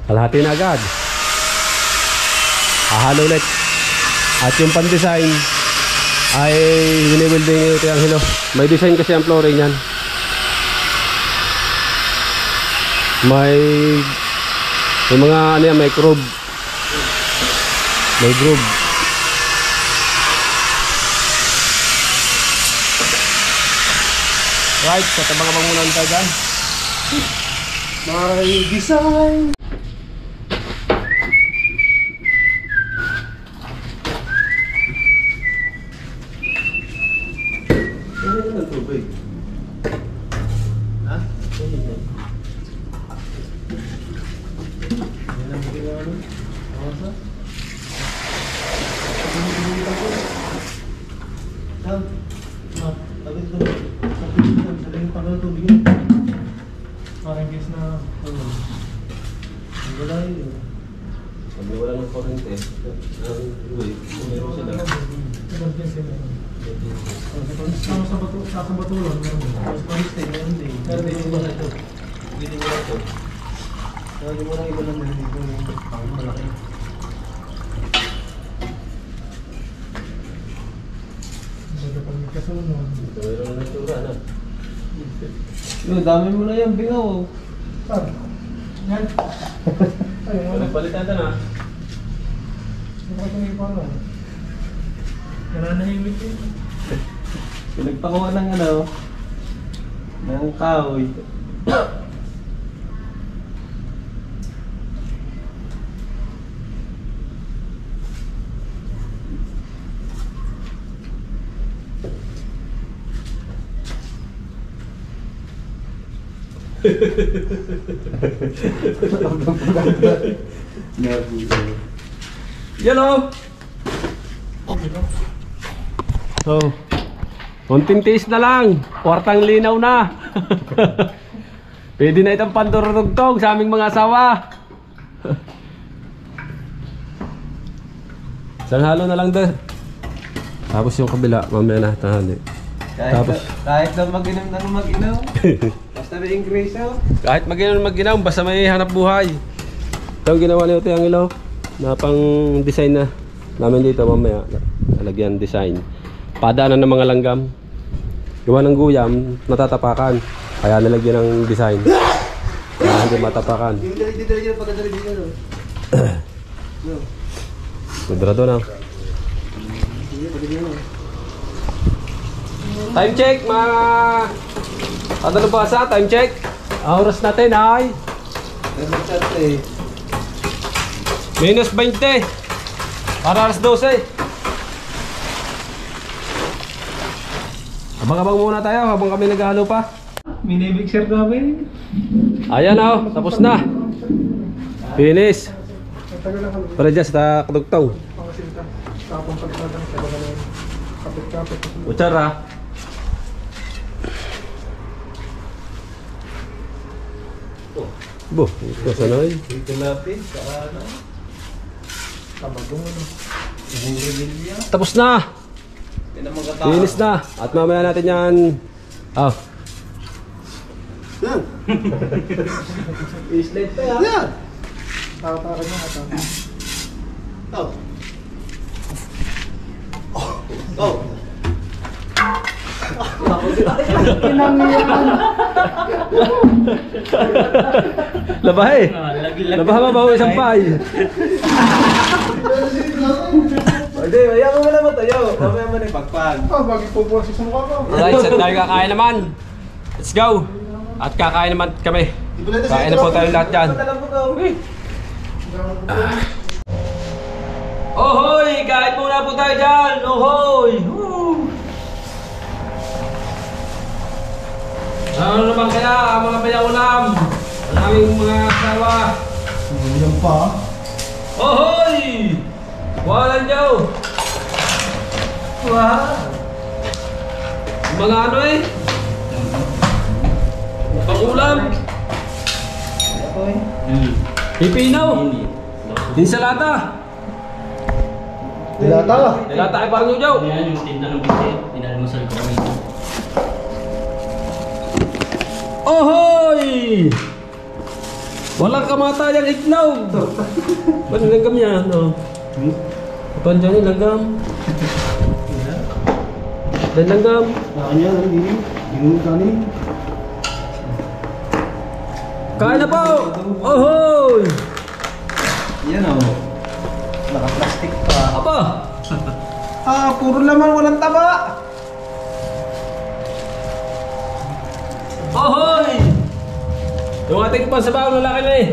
Kalahati na agad. Hahalo ulit. At yung pan-design ay wini-welding ito yung hilo. May design kasi ang flooring yan. May mga ano yan, may groove. May groove. Right, katabang-abang muna tayo dyan. May design. Ano ang tubig? Ha? Yan ang ginagawa. Awasa? Sam, tabi ito. Tabi ito. Sabi yung pagkakas tubig yun. Parang guess na. Ang wala yun. Sabi wala ng korente. Meron sila. Emergency na yun. Sa batulon, meron din. Mas panis na yun. Pero may iba na ito. Hindi mo na ito. Hindi mo na iba lang na dito. Ang malaki. Baga pag nagkasunod. Meron na tura, ano? Yung dami mo na yan, bingaw. Saan? Yan. Ay, wala. Palitan na. Hindi ko ito pa ano. Nananahimik yun. Pinagpakuha ng ano, ng kahoy. Yellow! So, konting tiis na lang. Kwartang linaw na. Pwede na itong pandurutugtog sa aming mga asawa. Isang halo na lang doon. Tapos yung kabila, mamaya na tanghali. Kahit na mag-inom na mag-inom. Basta may increase oh. Kahit mag-inaw, basta may hanap buhay. Ito ang ginawa niyo ito yung ilaw na pang design na namin dito mamaya. Lalagyan design. Padaanan ng mga langgam. Gawa ng guyam, natatapakan. Kaya nalagyan ng design. Kaya hindi matapakan. Yung dali-dali dyan, pagkadali dito. Kudrado na. Time check, mga ano ba sa time check? Ang oras natin ay minus 20 para alas 12. Abang-abang muna tayo habang kami naghahalo pa. Minibig share namin. Ayan o, tapos na. Finish. Matagal na kami. Para dyan sa kadugtong. Pangasinta. Tapong pagkatang sa baga na yun. Kapit-kapit. Kutsara. Bo, ito sana yun. Dito lapis, sa ano? Kabagong ano. Burilya. Tapos na. Finish na. At mamaya natin yan. Oh. Islet pa yan. Takatakan niya ata. Oh. Oh. Labahe. Labahe mabaho isang pay. Hindi, ayaw mo naman tayo. Mamaya mo na ipagpag. Bagay po po sa mukha ko. Alright, set tayo kakain naman. Let's go. At kakain naman kami. Kain na po tayo lahat dyan. Ohoy! Kain muna po tayo dyan! Ohoy! Woo! Ano naman kaya mga bayaulam? Ang aming mga asawa. Yan pa. Ohoy! Walang Diyo! Wow. Mga ano eh? Pangulam! Pipinaw! Insalata! Dilata. Nilata ay parang ujaw! Yan yung tinda ng bitin. Tinalmusal ko kami. Ohoy! Walang kamatayang itlog! Ba't langgam niya? No? Ito dyan yung langgam. Dan langgam. Kanya, hindi. Ginunod kanin. Kain na po! Ohoy! Yan o. Naka-plastic pa. Apa! Puro laman, walang taba. Ohoy! Yung ating pansabaw na laki na eh.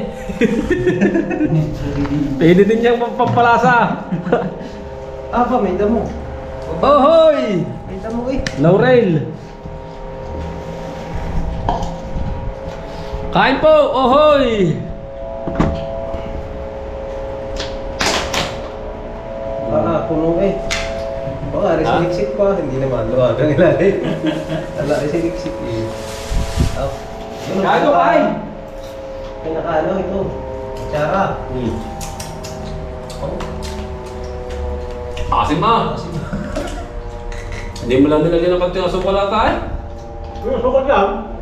Pwede din niyang pampalasa. Paminda mo. Ohoy! Paminda mo eh. Laurel. Kain po! Ohoy! Puno eh. Baka resiliksik pa. Hindi naman. Luwagang ilalim. Ala, resiliksik eh. Kain po, kain! Pinakaano ito. Kutsara. Asim ma! Hindi mo lang nilagyan ng konting asukal ata eh? Yung sukal lang.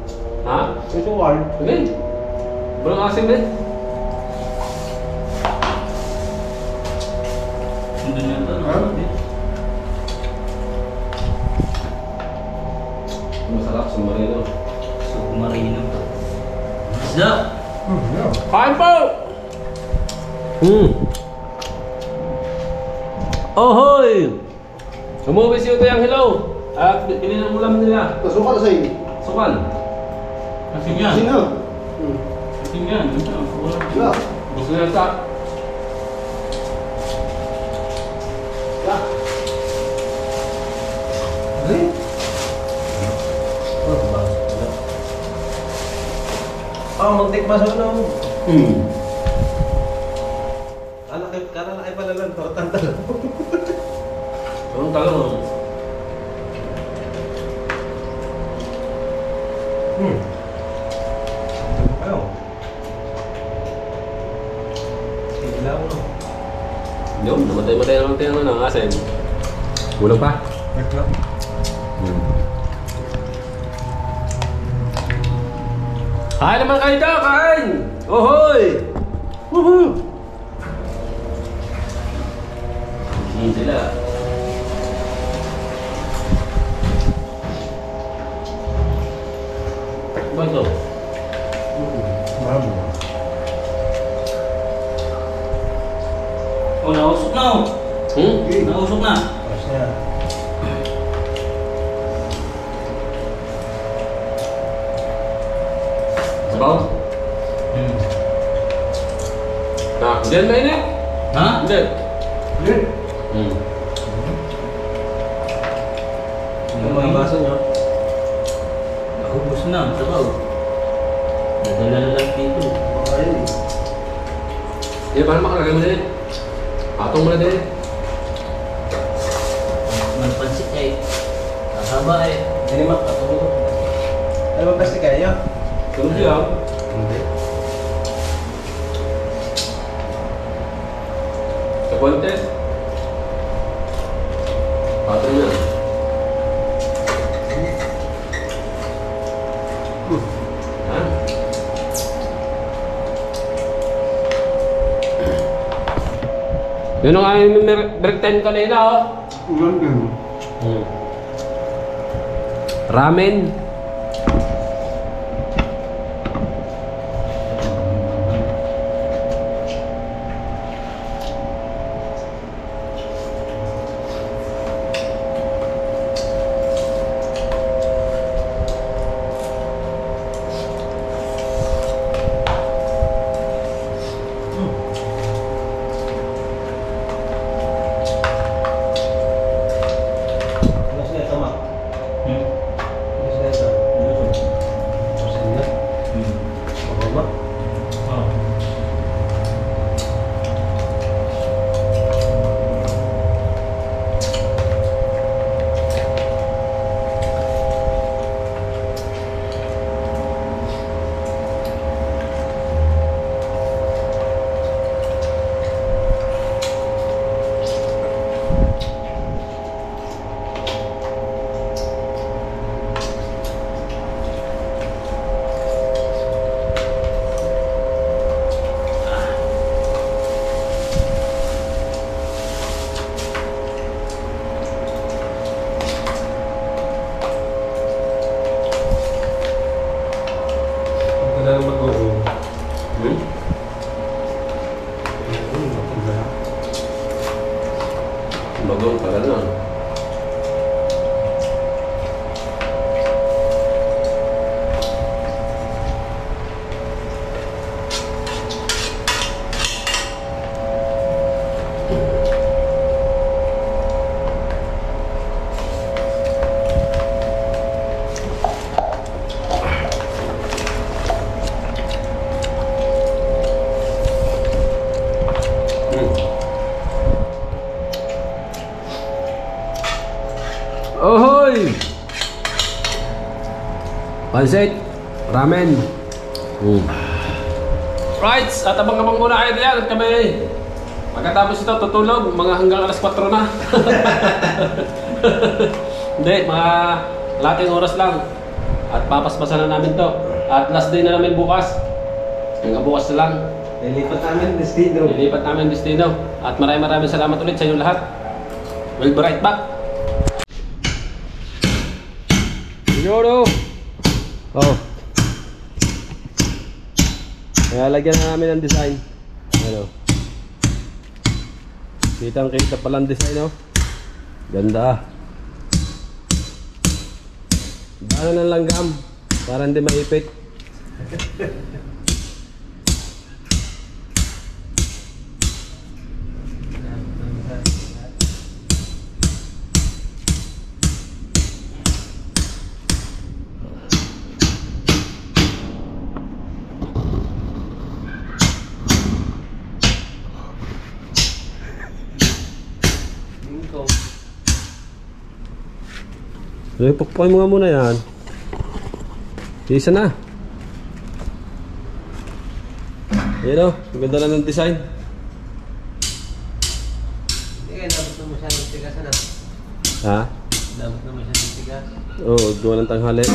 Ha? Yung sukal. Sige. Walang asim eh. Doon yan to, Ha? Masarap sa marino. Submarino. Isda! Kain po! Ohoy! Umuwi si Utoy ang hello. At bili ng ulam nila. Sukal sa iyo. Sukal. Kasing yan. Sino? Kasing yan. Sila. Gusto niya sa... Eh? Muntik masuk na mo. Kalaki pala lang, tortang talo. Anong talong? Ayaw. Tiglaw no. Yun, namatay-matay naman tayo ng asin. Kulang pa? Nagklap. Kain naman kayo daw, kain! Ohoy! Woohoo! Hindi sila. Ba ito? Mamo. Oh, nausok na oh. Nausok na. Pas niya. Sabaw? Diyan ba ini? Ha? Hindi. Ano mga baso niyo? Naubos na ang sabaw. Nadala na lang dito. Ayun eh. Hindi, paano makalagay mo din? Patong mo na din. Manpansit eh. Kasaba eh. Hindi makatulog. Ano ba kasi kaya? Tulog siya. Hindi. Sa contest. Patong na. Ha? Yun ang aming break time kanina, oh. Ulan din. Ramen. Ano siya ito, Mak? Ano siya ito? Ano siya? Mababa? Oh. na mag-uong. Hmm? Magong pala na. Ohoy! Pansit, ramen. Right, at abang-abang muna kayo diyan at kami pagkatapos ito tutulog mga hanggang alas 4 na. Hindi, mga laking oras lang at papaspasan na namin to at last day na namin bukas. Hanggang bukas na lang. Lilipat namin destino. Lilipat namin destino at maraming salamat ulit sa inyong lahat. We'll be right back. Yoro! Oh. Kaya lagyan na namin ng design. Ano? Kitang-kita palang design, oh. Ganda. Daanan ng langgam para hindi maipit. Pukpukin mo nga muna yan. Isa na. Ayan o, maganda lang ng design. Hindi kaya dapat na masyadong tigas na. Ha? Dapat na masyadong tigas. Oo, gawa ng tanghali.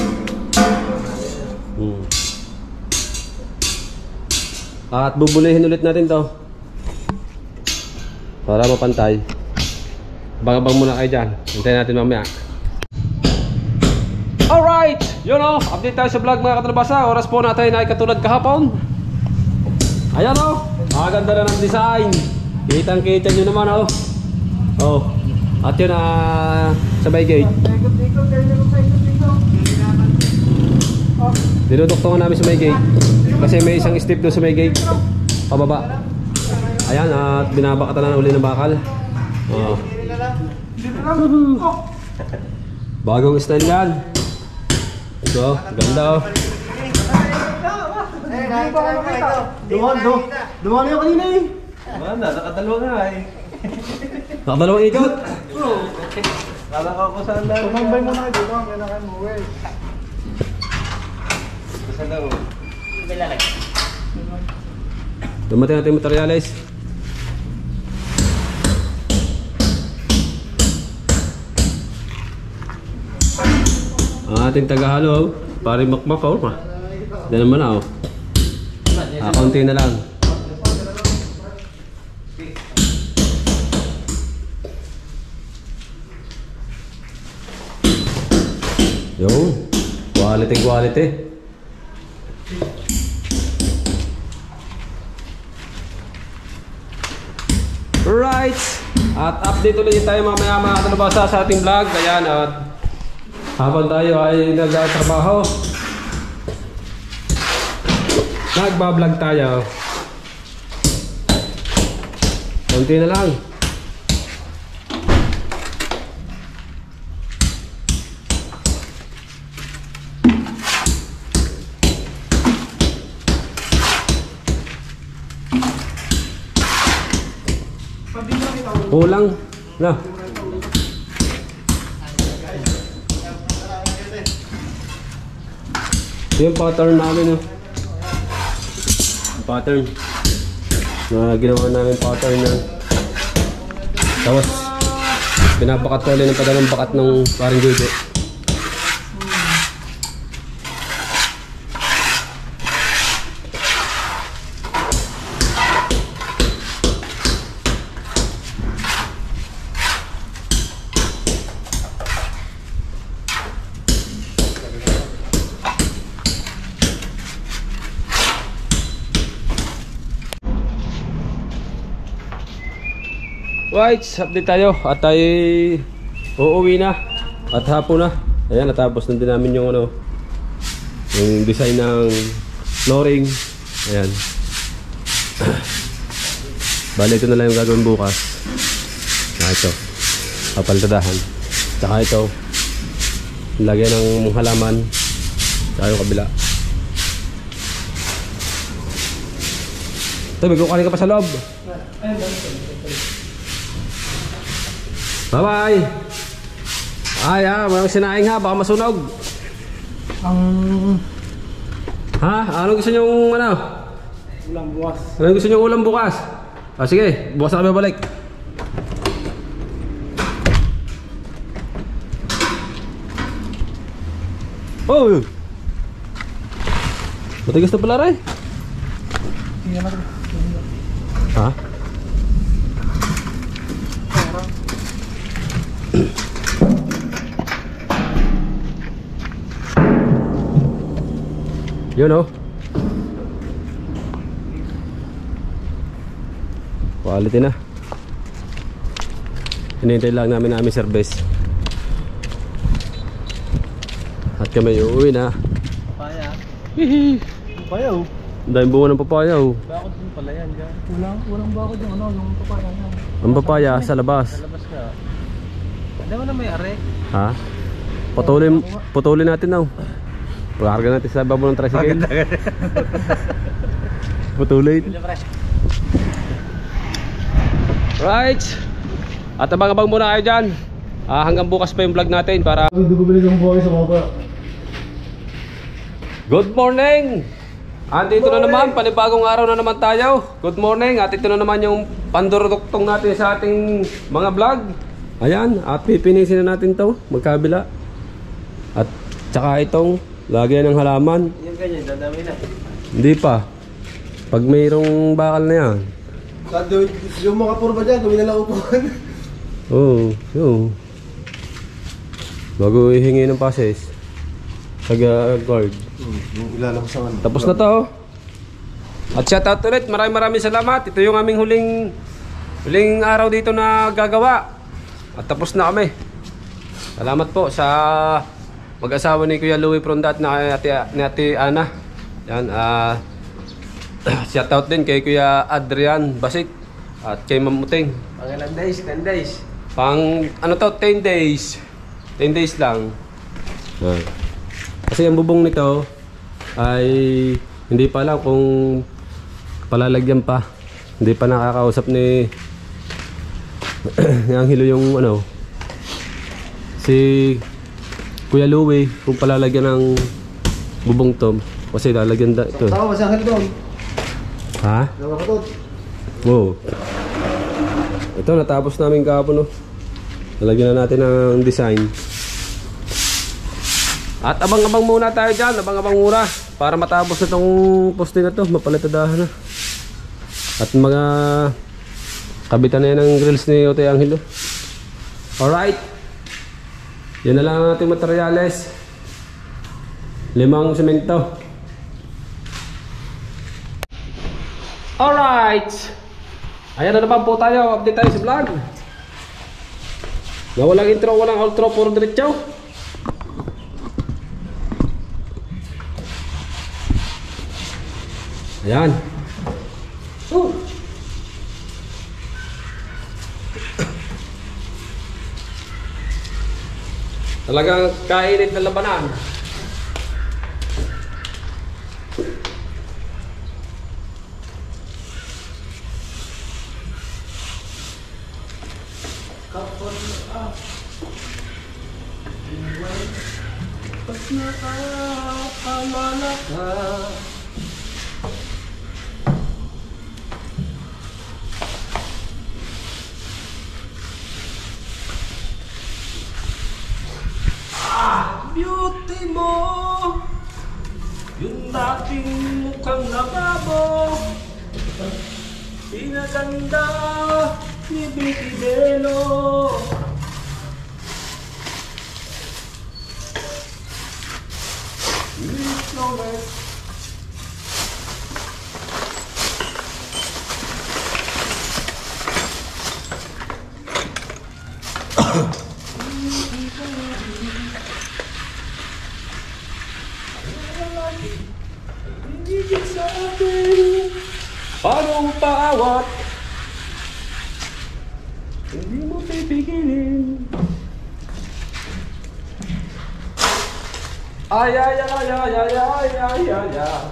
At bubulihin ulit natin to para mapantay. Bang-abang muna kayo dyan. Hintayin natin mamaya. Alright! Yun o, update tayo sa vlog mga katrabasa. Oras po natin ay katulad kahapon. Ayan o, maganda na ng design. Kitang-kita nyo naman o. Oh. At yun sa may gate. Dinuduktungan namin sa may gate. Kasi may isang step doon sa may gate. Pababa. Ayan, at binabakatan na uli ng bakal. Oh. Bagong style yan. Ito, ganda oh. Dumaan yung kanina eh. Wala, nakadalawa nga eh. Nakadalawang ikot. Kala ko saan na. Tumambay muna kayo dito, kaya na kayo muwi. Saan na oh. Dumating natin yung materialis. Ang ating tagahalo oh. Pari makmak oh. Diyan naman oh. Konti na lang. Yung quality. Right. At update ulit tayo mamaya mga kalabasa sa ating vlog. Ayan at habang tayo ay nagtatrabaho, nagbablog tayo. Konti na lang. Kulang na. Yung pattern namin oh. Pattern na ginawa namin pattern na. Tapos binabakat ko ulit ng padalang bakat ng paring gugo. Right, update tayo at tayo uuwi na at hapon na. Ayan, natapos na din namin yung ano, yung design ng flooring. Ayan. Bale, ito na lang yung gagawin bukas. Ito, papaltadahan. Tsaka ito, lagyan ng halaman. Tsaka yung kabila. Ito, may kukunin ka pa sa loob. Bye-bye! Ay, mayroong sinaing ha, baka masunog. Ha? Anong gusto nyong ano? Ulang buwas. Anong gusto nyong ulam bukas? Sige, bukas na kami babalik. Oh! Matigas na pala rin. Tingnan natin. Ha? Yun oh. Quality na. Hinihintay lang namin service. At kami uuwi na. Papaya. Hihi. Papaya oh. Ang daming bunga ng papaya oh. Bakit din pala yan dyan? Walang bakod yung ano, yung papaya niya. Ang papaya sa labas. Labas ka. Hindi mo na may are. Ha? Putulin natin now. Pagkarga natin sa babaw ng tricycle. Putulin. Right. At abang-abang muna kayo dyan. Hanggang bukas pa yung vlog natin para... Hindi ko bilis ang buhay sa baba. Good morning! Andito na naman, panibagong araw na naman tayo. Good morning, at ito na naman yung panduruktong natin sa ating mga vlog. Ayan, at pipinisin na natin to magkabila. At tsaka itong lagyan ng halaman. Yung ganyan, dadami na. Hindi pa. Pag mayroong bakal na yan. Yung mga purba dyan, gawin na lang upuan. Oo, oo. Bago ihingi ng passes. Taga-guard. Yung ilalabas sa ano. Tapos na to. At shoutout ulit, maraming salamat. Ito yung aming huling araw dito na gagawa. At tapos na kami. Salamat po sa mag-asawa ni Kuya Louie Prondat na ni Ate Ana. Yan, shoutout din kay Kuya Adrian Basik at kay Ma'am Muting. Pang ilang days, 10 days. Pang ano to, 10 days. 10 days lang. Kasi ang bubong nito ay hindi pa alam kung palalagyan pa. Hindi pa nakakausap ni Angelo yung ano, si Kuya Louie kung palalagyan ng bubong to. Kasi lalagyan ito. Tama, masakal doon. Ha? Nakakatot. Oo. Ito natapos namin kahapon, no. Lalagyan na natin ng design. At abang-abang muna tayo dyan. Abang-abang muna para matapos na itong poste na to. Mapalitadahan na. At mga kabitan na yan ng grills ni Ote Angelo. Alright. Yan na lang ang ating materyales. 5 semento. Alright. Ayan na naman po tayo. Update tayo sa vlog. Na walang intro, walang outro, puro diretso. Ayan. Talagang kainit na labanan. Beauty mo, yung dating mukhang lababo, pinaganda ni Vicky Belo. Higit sa akin, parang paawat. Hindi mo pipigilin. Ay, ay, ay, ay, ay, ay, ay, ay, ay, ay.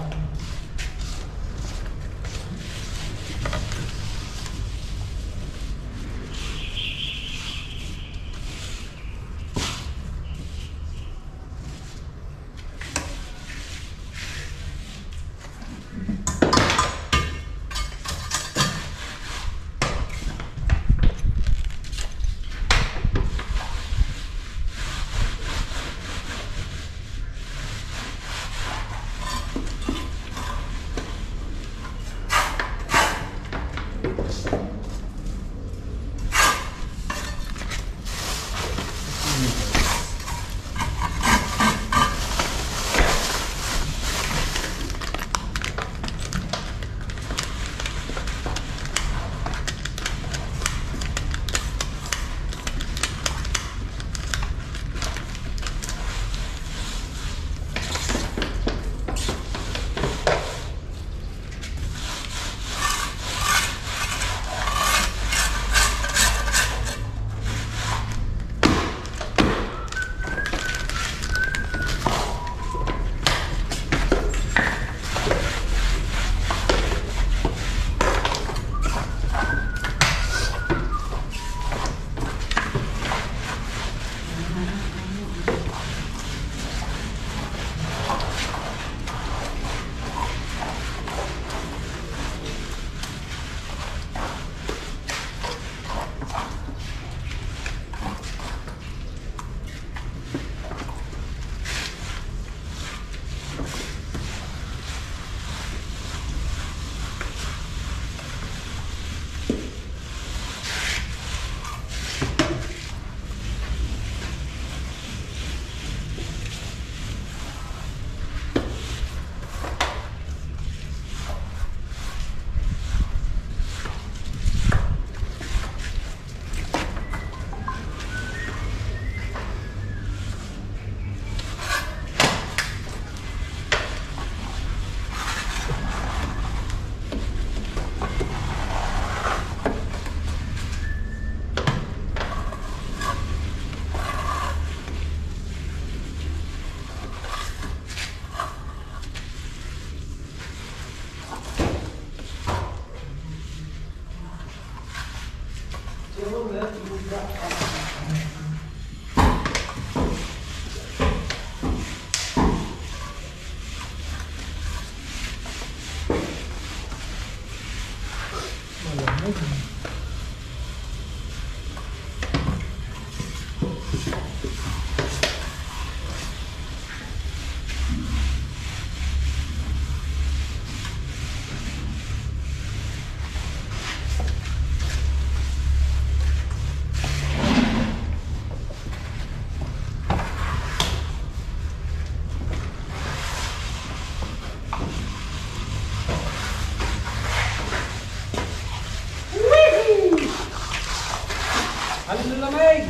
Ang lamig!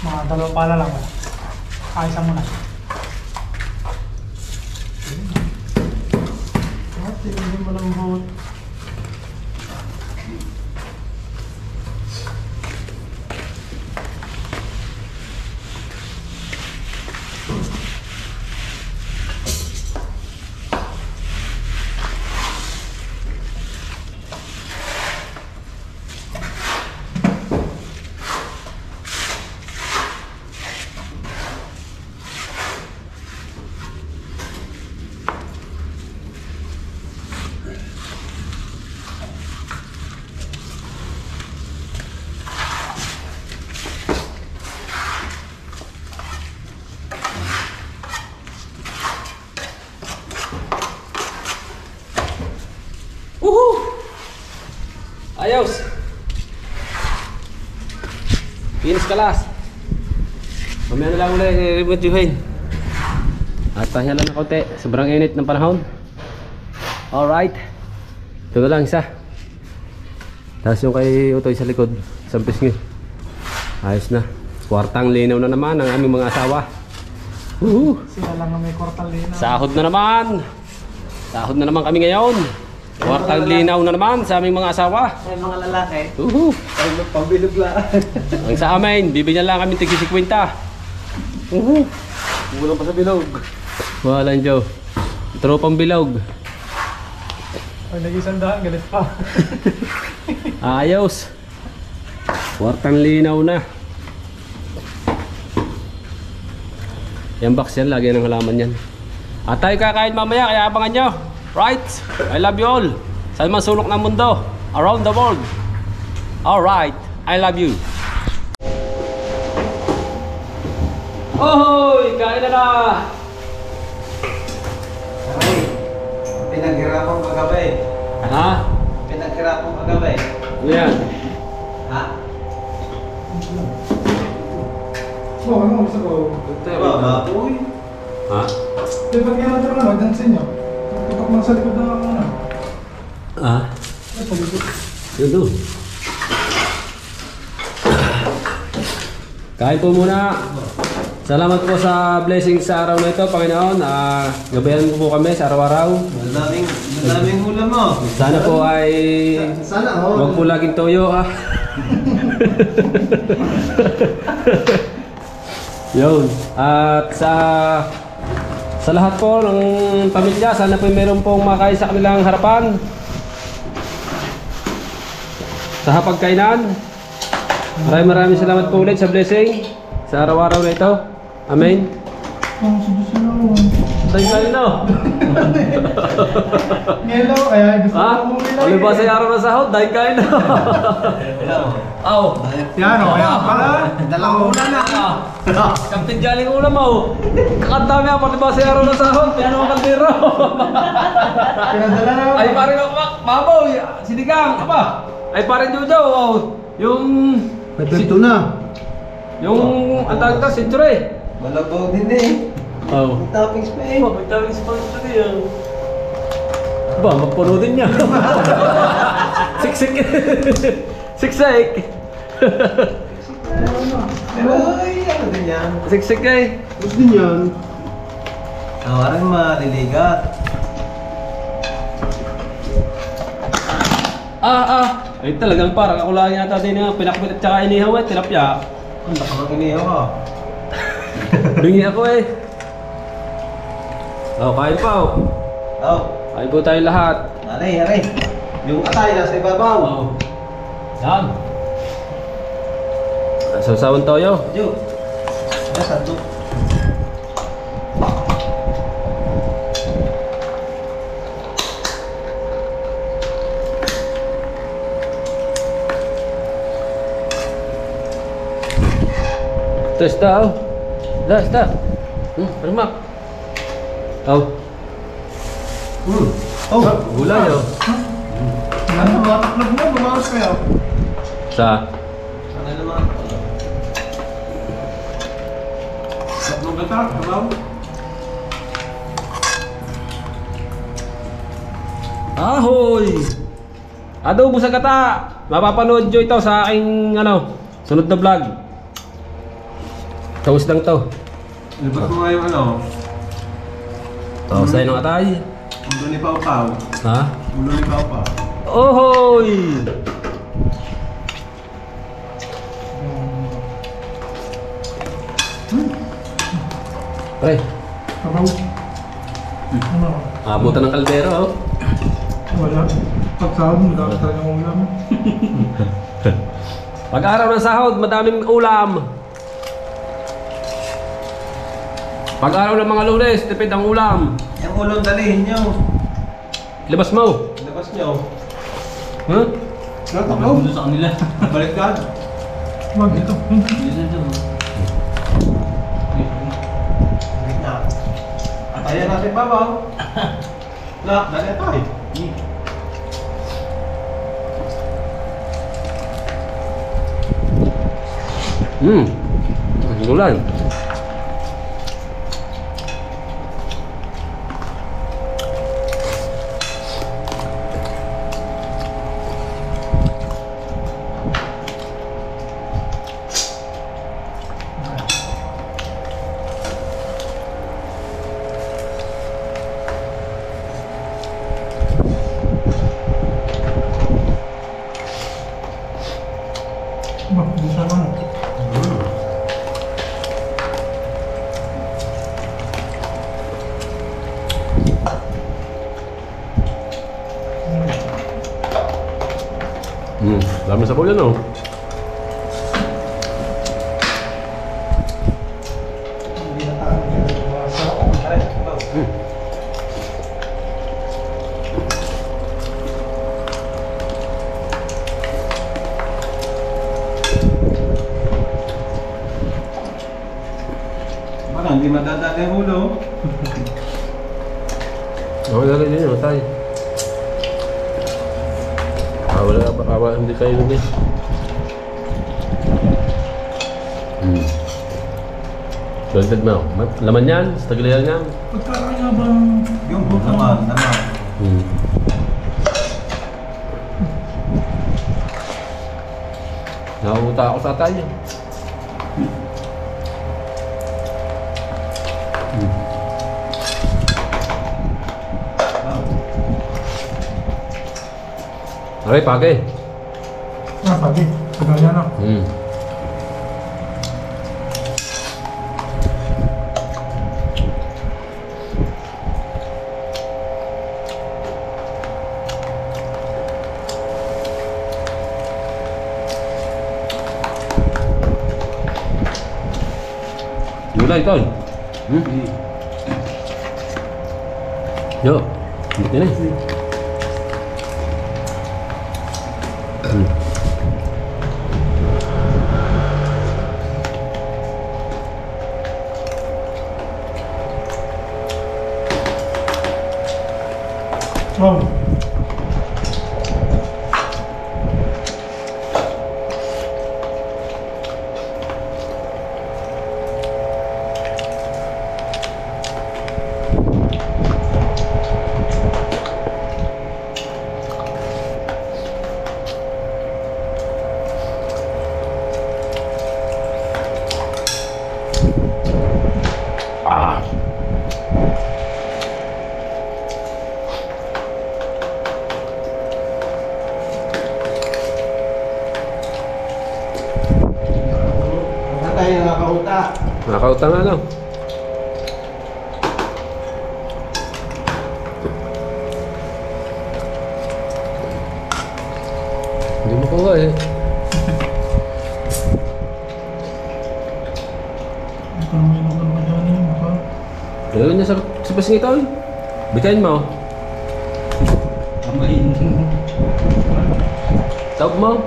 Mga dalawang pala lang. Ayos mo na. Tingnan mo lang buhot. Ayos! Finish kalas! Mamaya na lang ulit i-remodyuhin. At pahinga lang na konti. Sobrang init ng panahon. Alright. Ito na lang isa. Tapos yung kay Utoy sa likod. Isang pisngi. Ayos na. Kwartang linaw na naman ang aming mga asawa. Sila lang ang may kwartal linaw. Sahod na naman. Sahod na naman kami ngayon. Kwartang linaw na naman sa aming mga asawa. Ay, mga lalaki. Ay, pambilog lang. Ang sa amin, bibigyan lang kami tig-50. Kulang pa sa bilog. Walang Joe. Tropang bilog. Pag nag-isandaan, galit pa. Ayos. Kwartang linaw na. Yan box yan, lagi ng halaman yan. At tayo kakain mamaya, kaya abangan nyo. Right? I love you all. Saan man sulok ng mundo. Around the world. Alright. I love you. Hoy! Kain na na! Ay, pinaghirapan kagabi. Ha? Pinaghirapan kagabi. Yan. Ha? Oo, ano gusto ko? Diba, baboy? Ha? Di ba't nga natin naman, dyan sa inyo? Kapag mga sa likod na ako na. Ah? Ay, sa likod. Yun doon. Kain po muna. Salamat po sa blessing sa araw na ito, Panginoon. Gabayan mo po kami sa araw-araw. Malaming ulam mo. Sana po ay Sana, huwag po laging toyo, ha? Yun. At sa lahat po ng pamilya, sana po meron pong makain sa kanilang harapan. Sa hapagkainan. Maraming salamat po ulit sa blessing sa araw-araw na ito. Amen. Ang sudusin ako. Tayo kayo na. Ngelo, kaya gusto Ha? ko umuwi lang. Ano ba sa araw na sahod? Dahil kayo na. Aw. Yan o, kaya pala. Dalawang ulan na. Captain Jaling ulam mo. Kakandami ako, di ba sa araw na sahod? Kaya naman kaldero. Pinadala na ako. Ay paring mabaw, sinigang, apa? Ay paring Jojo, yung... May pito na. Yung, ang tawag ito, century. Malabaw din eh. Oh. Ang toppings pa eh. May tawag sponsor yan. Ba, magpuno din niya. Siksik. Siksik. Ay, ano din yan? Siksik eh. Gusto din yan. Tawaran maliligat. Ay talagang parang ako lang yata din yung pinakbit at saka inihaw eh, tilapia. Ang nakamang inihaw ka. Bingi ako eh. Oh, kain pa oh. Oh, Kain po tayo lahat. aray, aray. Yung atay nasa ibabaw. Oh. Yan. Sausawan toyo. Jo. Nasa to. Ito, oh. Dah. Remak. Oh. Oh, Gulay oh. Ano, mataklog mo, bumawas kayo. Sa? sana naman. Tatlong gata, kabaw. Ahoy! Adobo sa gata! Mapapanood nyo ito sa aking sunod na vlog. Toast lang to. Libat mo nga yung ano, Toast tayo ng atay. ulo ni Pau Pau. Ha? Ulo ni Pau Pau. Ohoy! Pre, Sabaw. Ano? abutan ng kaldero oh. Wala. Pagsahod, madami talagang ulam. Pag-araw ng sahod, madaming ulam. Pag-araw ng mga Lunes, tipid ang ulam. Yung ulong dalihin nyo. Labas mo. Labas nyo. Huh? Baka gulo sa kanila. Baliktad. Wag ito. Dito. Na. Atayan natin babaw. Na, dali tayo. Gulay. Bak, bisa naman. Dami sabaw yan oh. Hindi na tayo. Baka hindi madadali ang ulo. Okay, lagay din yun, tayo. Wala, hindi kayo nung Salted mo. Laman yan, sa taglihan yan. Pagkakain nga ba? Yung hook naman. Nakakuta ako sa atay. Okay, pake. Ah, pagi. Pagkaya na. Gulay, tol. Yo, buti na eh. Wow. Tayo nakakauta. Nakakautang nga lang. Hindi mo kuha eh. Ito naman yung naman dyan yun. Baka. Gawin niya sa basing ito eh. Bitayin mo. Amain. Tawag mo.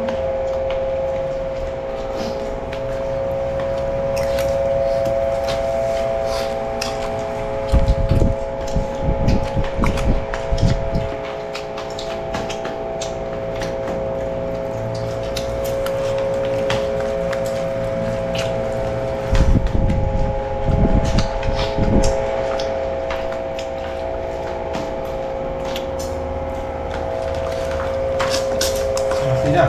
Sina.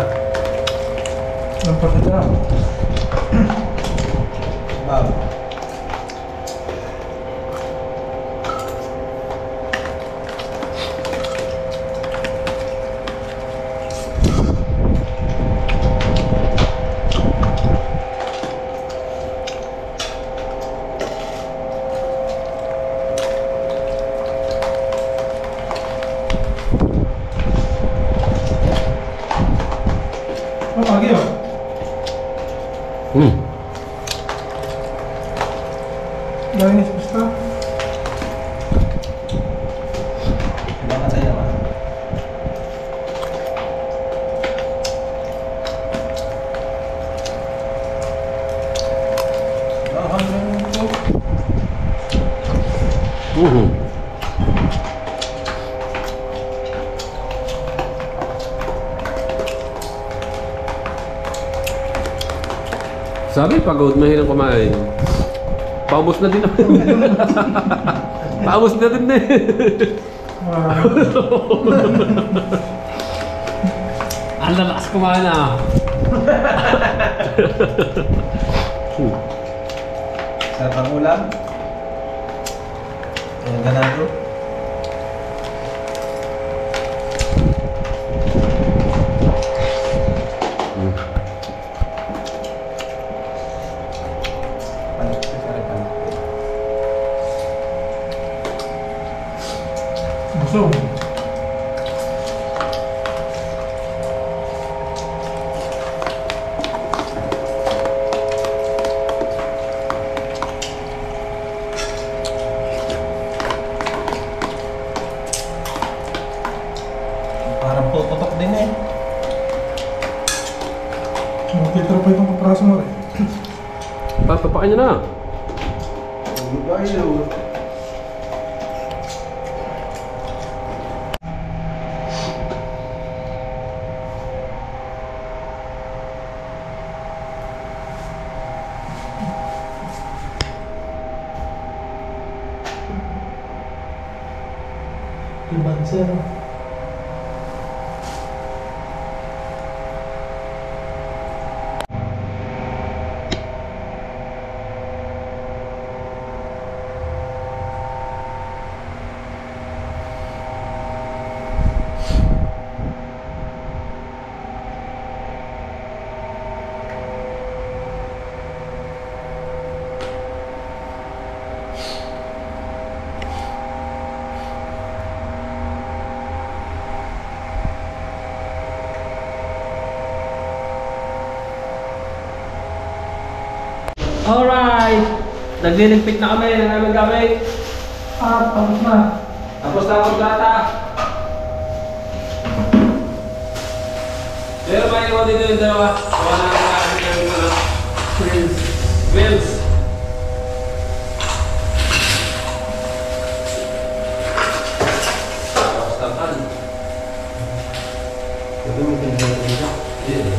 Lampas na dyan. Bob. Pagi oh. Galing sa pista. Baka tayo naman. Sabi, pagod, mahirap kumain. Paubos na din ako. Paubos na din eh. Ang lakas kumain ah. Sarap ang ulam. Ayan ganado. Busog. Parang puputok din eh. Makikita pa itong papraso mo rin. Papapakan niya na. Ano ba yun? Ibang sir. Alright! Nagliligpit na kami ng aming gamit. Tapos na. Tapos na ang kontrata. Pero may iwan dito yung dalawa. Gawa na ang gamit ng mga wheels. Tapos tapan. Ito mo pinagay dito. Yeah.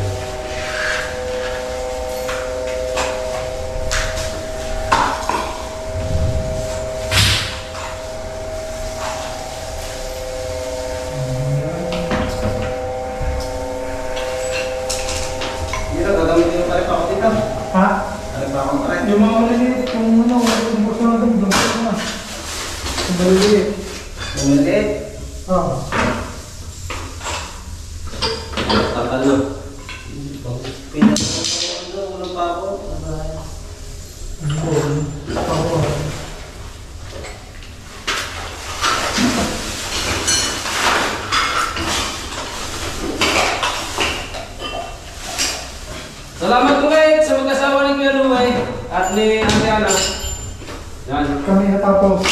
Dito, gagamitin yung pala pa ako dito. Ha? Ano pa akong try? Yung mga maliliit, yung ano, yung bursa natin, yung bursa na. Yung maliliit. Yung maliit. Oo. Tapan na. Pinag-ano, walang pa ako. Salamat ulit sa mag-asawa ni Kuya Luay at ni Ate Ana. Yan. Kami natapos.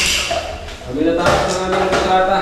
Kami natapos ng aming kontrata.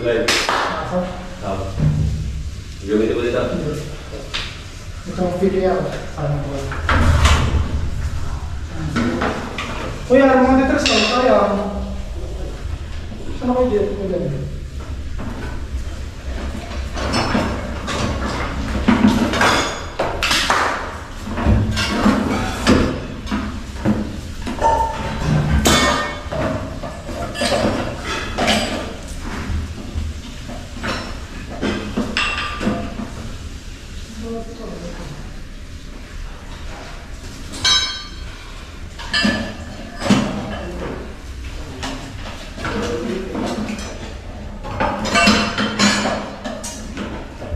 Slide. Tama. Gamitin mo dito. Ito ang PDL. Ano ba? Kuya, mga detres ko, kaya. Ano kayo dito?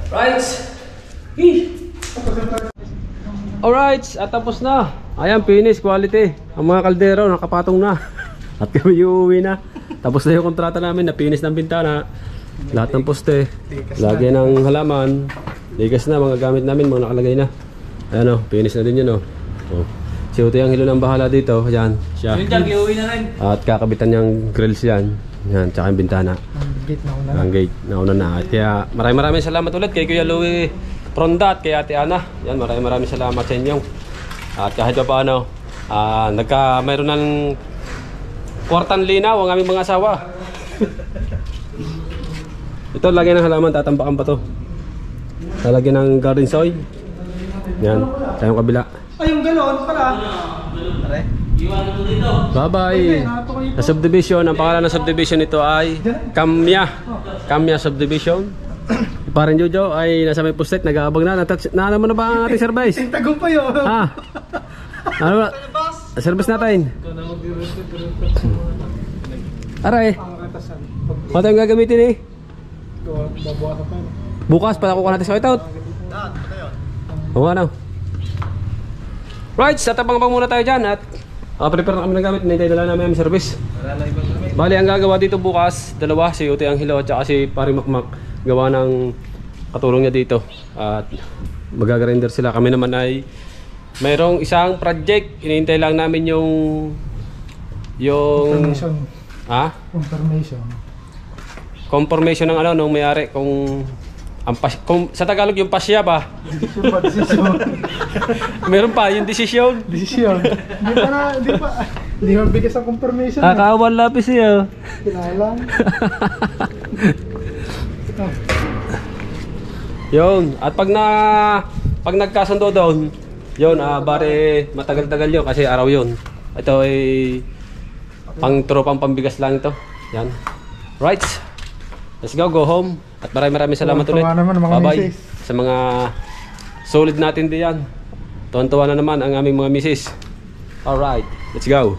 Right. Alright, at tapos na. Ayan, finish, quality. Ang mga kaldero nakapatong na. At kami uuwi na. Tapos na yung kontrata namin, na finish ng bintana. Lahat ng poste. Lagyan ng halaman. Ligas na, mga gamit namin, mga nakalagay na. Ayan o, finish na din yun o. Si Utoy ang hilo ng bahala dito. Ayan, siya. Yun dyan, iuwi na rin. At kakabitan niyang grills yan. Yan, tsaka yung bintana. Ang gate na una. Ang gate, nauna na. At kaya maraming salamat ulit kay Kuya Louie Pronda at kay Ate Ana. Yan, maraming salamat sa inyo. At kahit pa paano, mayroon ng kwartang linaw ang aming mga asawa. Ito, lagyan ng halaman, tatambakan pa to. Lalagyan ng garden soil. Yan, sa yung kabila. Ay, yung galon pala. Iwanan mo dito. Bye-bye. Sa subdivision, ang pangalan ng subdivision nito ay Kamya. Kamya Subdivision. Parang Jojo ay nasa may pustet, nag-aabang na. Naalam mo na ba ang ating service? Tagumpay yun. Ha? Ano ba? Service natin. Aray. Ano tayong gagamitin eh? Babawasan pa yun. Bukas pala kukuha natin sa whiteout. Oo, ano? Right, tatabang-bang muna tayo dyan at prepare na kami ng gamit. Hinintay na lang namin ang service. Bali, ang gagawa dito bukas, dalawa, si Utoy ang Hilo at saka si Pari Makmak. Gawa ng katulong niya dito. At magagarinder sila. Kami naman ay mayroong isang project. Hinihintay lang namin yung Confirmation. Ha? Confirmation. Confirmation ng ano, nung may-ari kung kung sa Tagalog yung pasya ba? Decision pa, decision. Meron pa yung desisyon. Decision. Hindi pa bigas ang confirmation. Kakawan lapis siya. Kinalang. Yun, at pag nagkasundo doon, yun, bari matagal-tagal yun kasi araw yun. Ito ay pang tropang pambigas lang ito. Yan. Right. Let's go home. At maraming salamat ulit. Bye-bye sa mga solid natin diyan. Tuwan-tuwa na naman ang aming mga misis. Alright, let's go.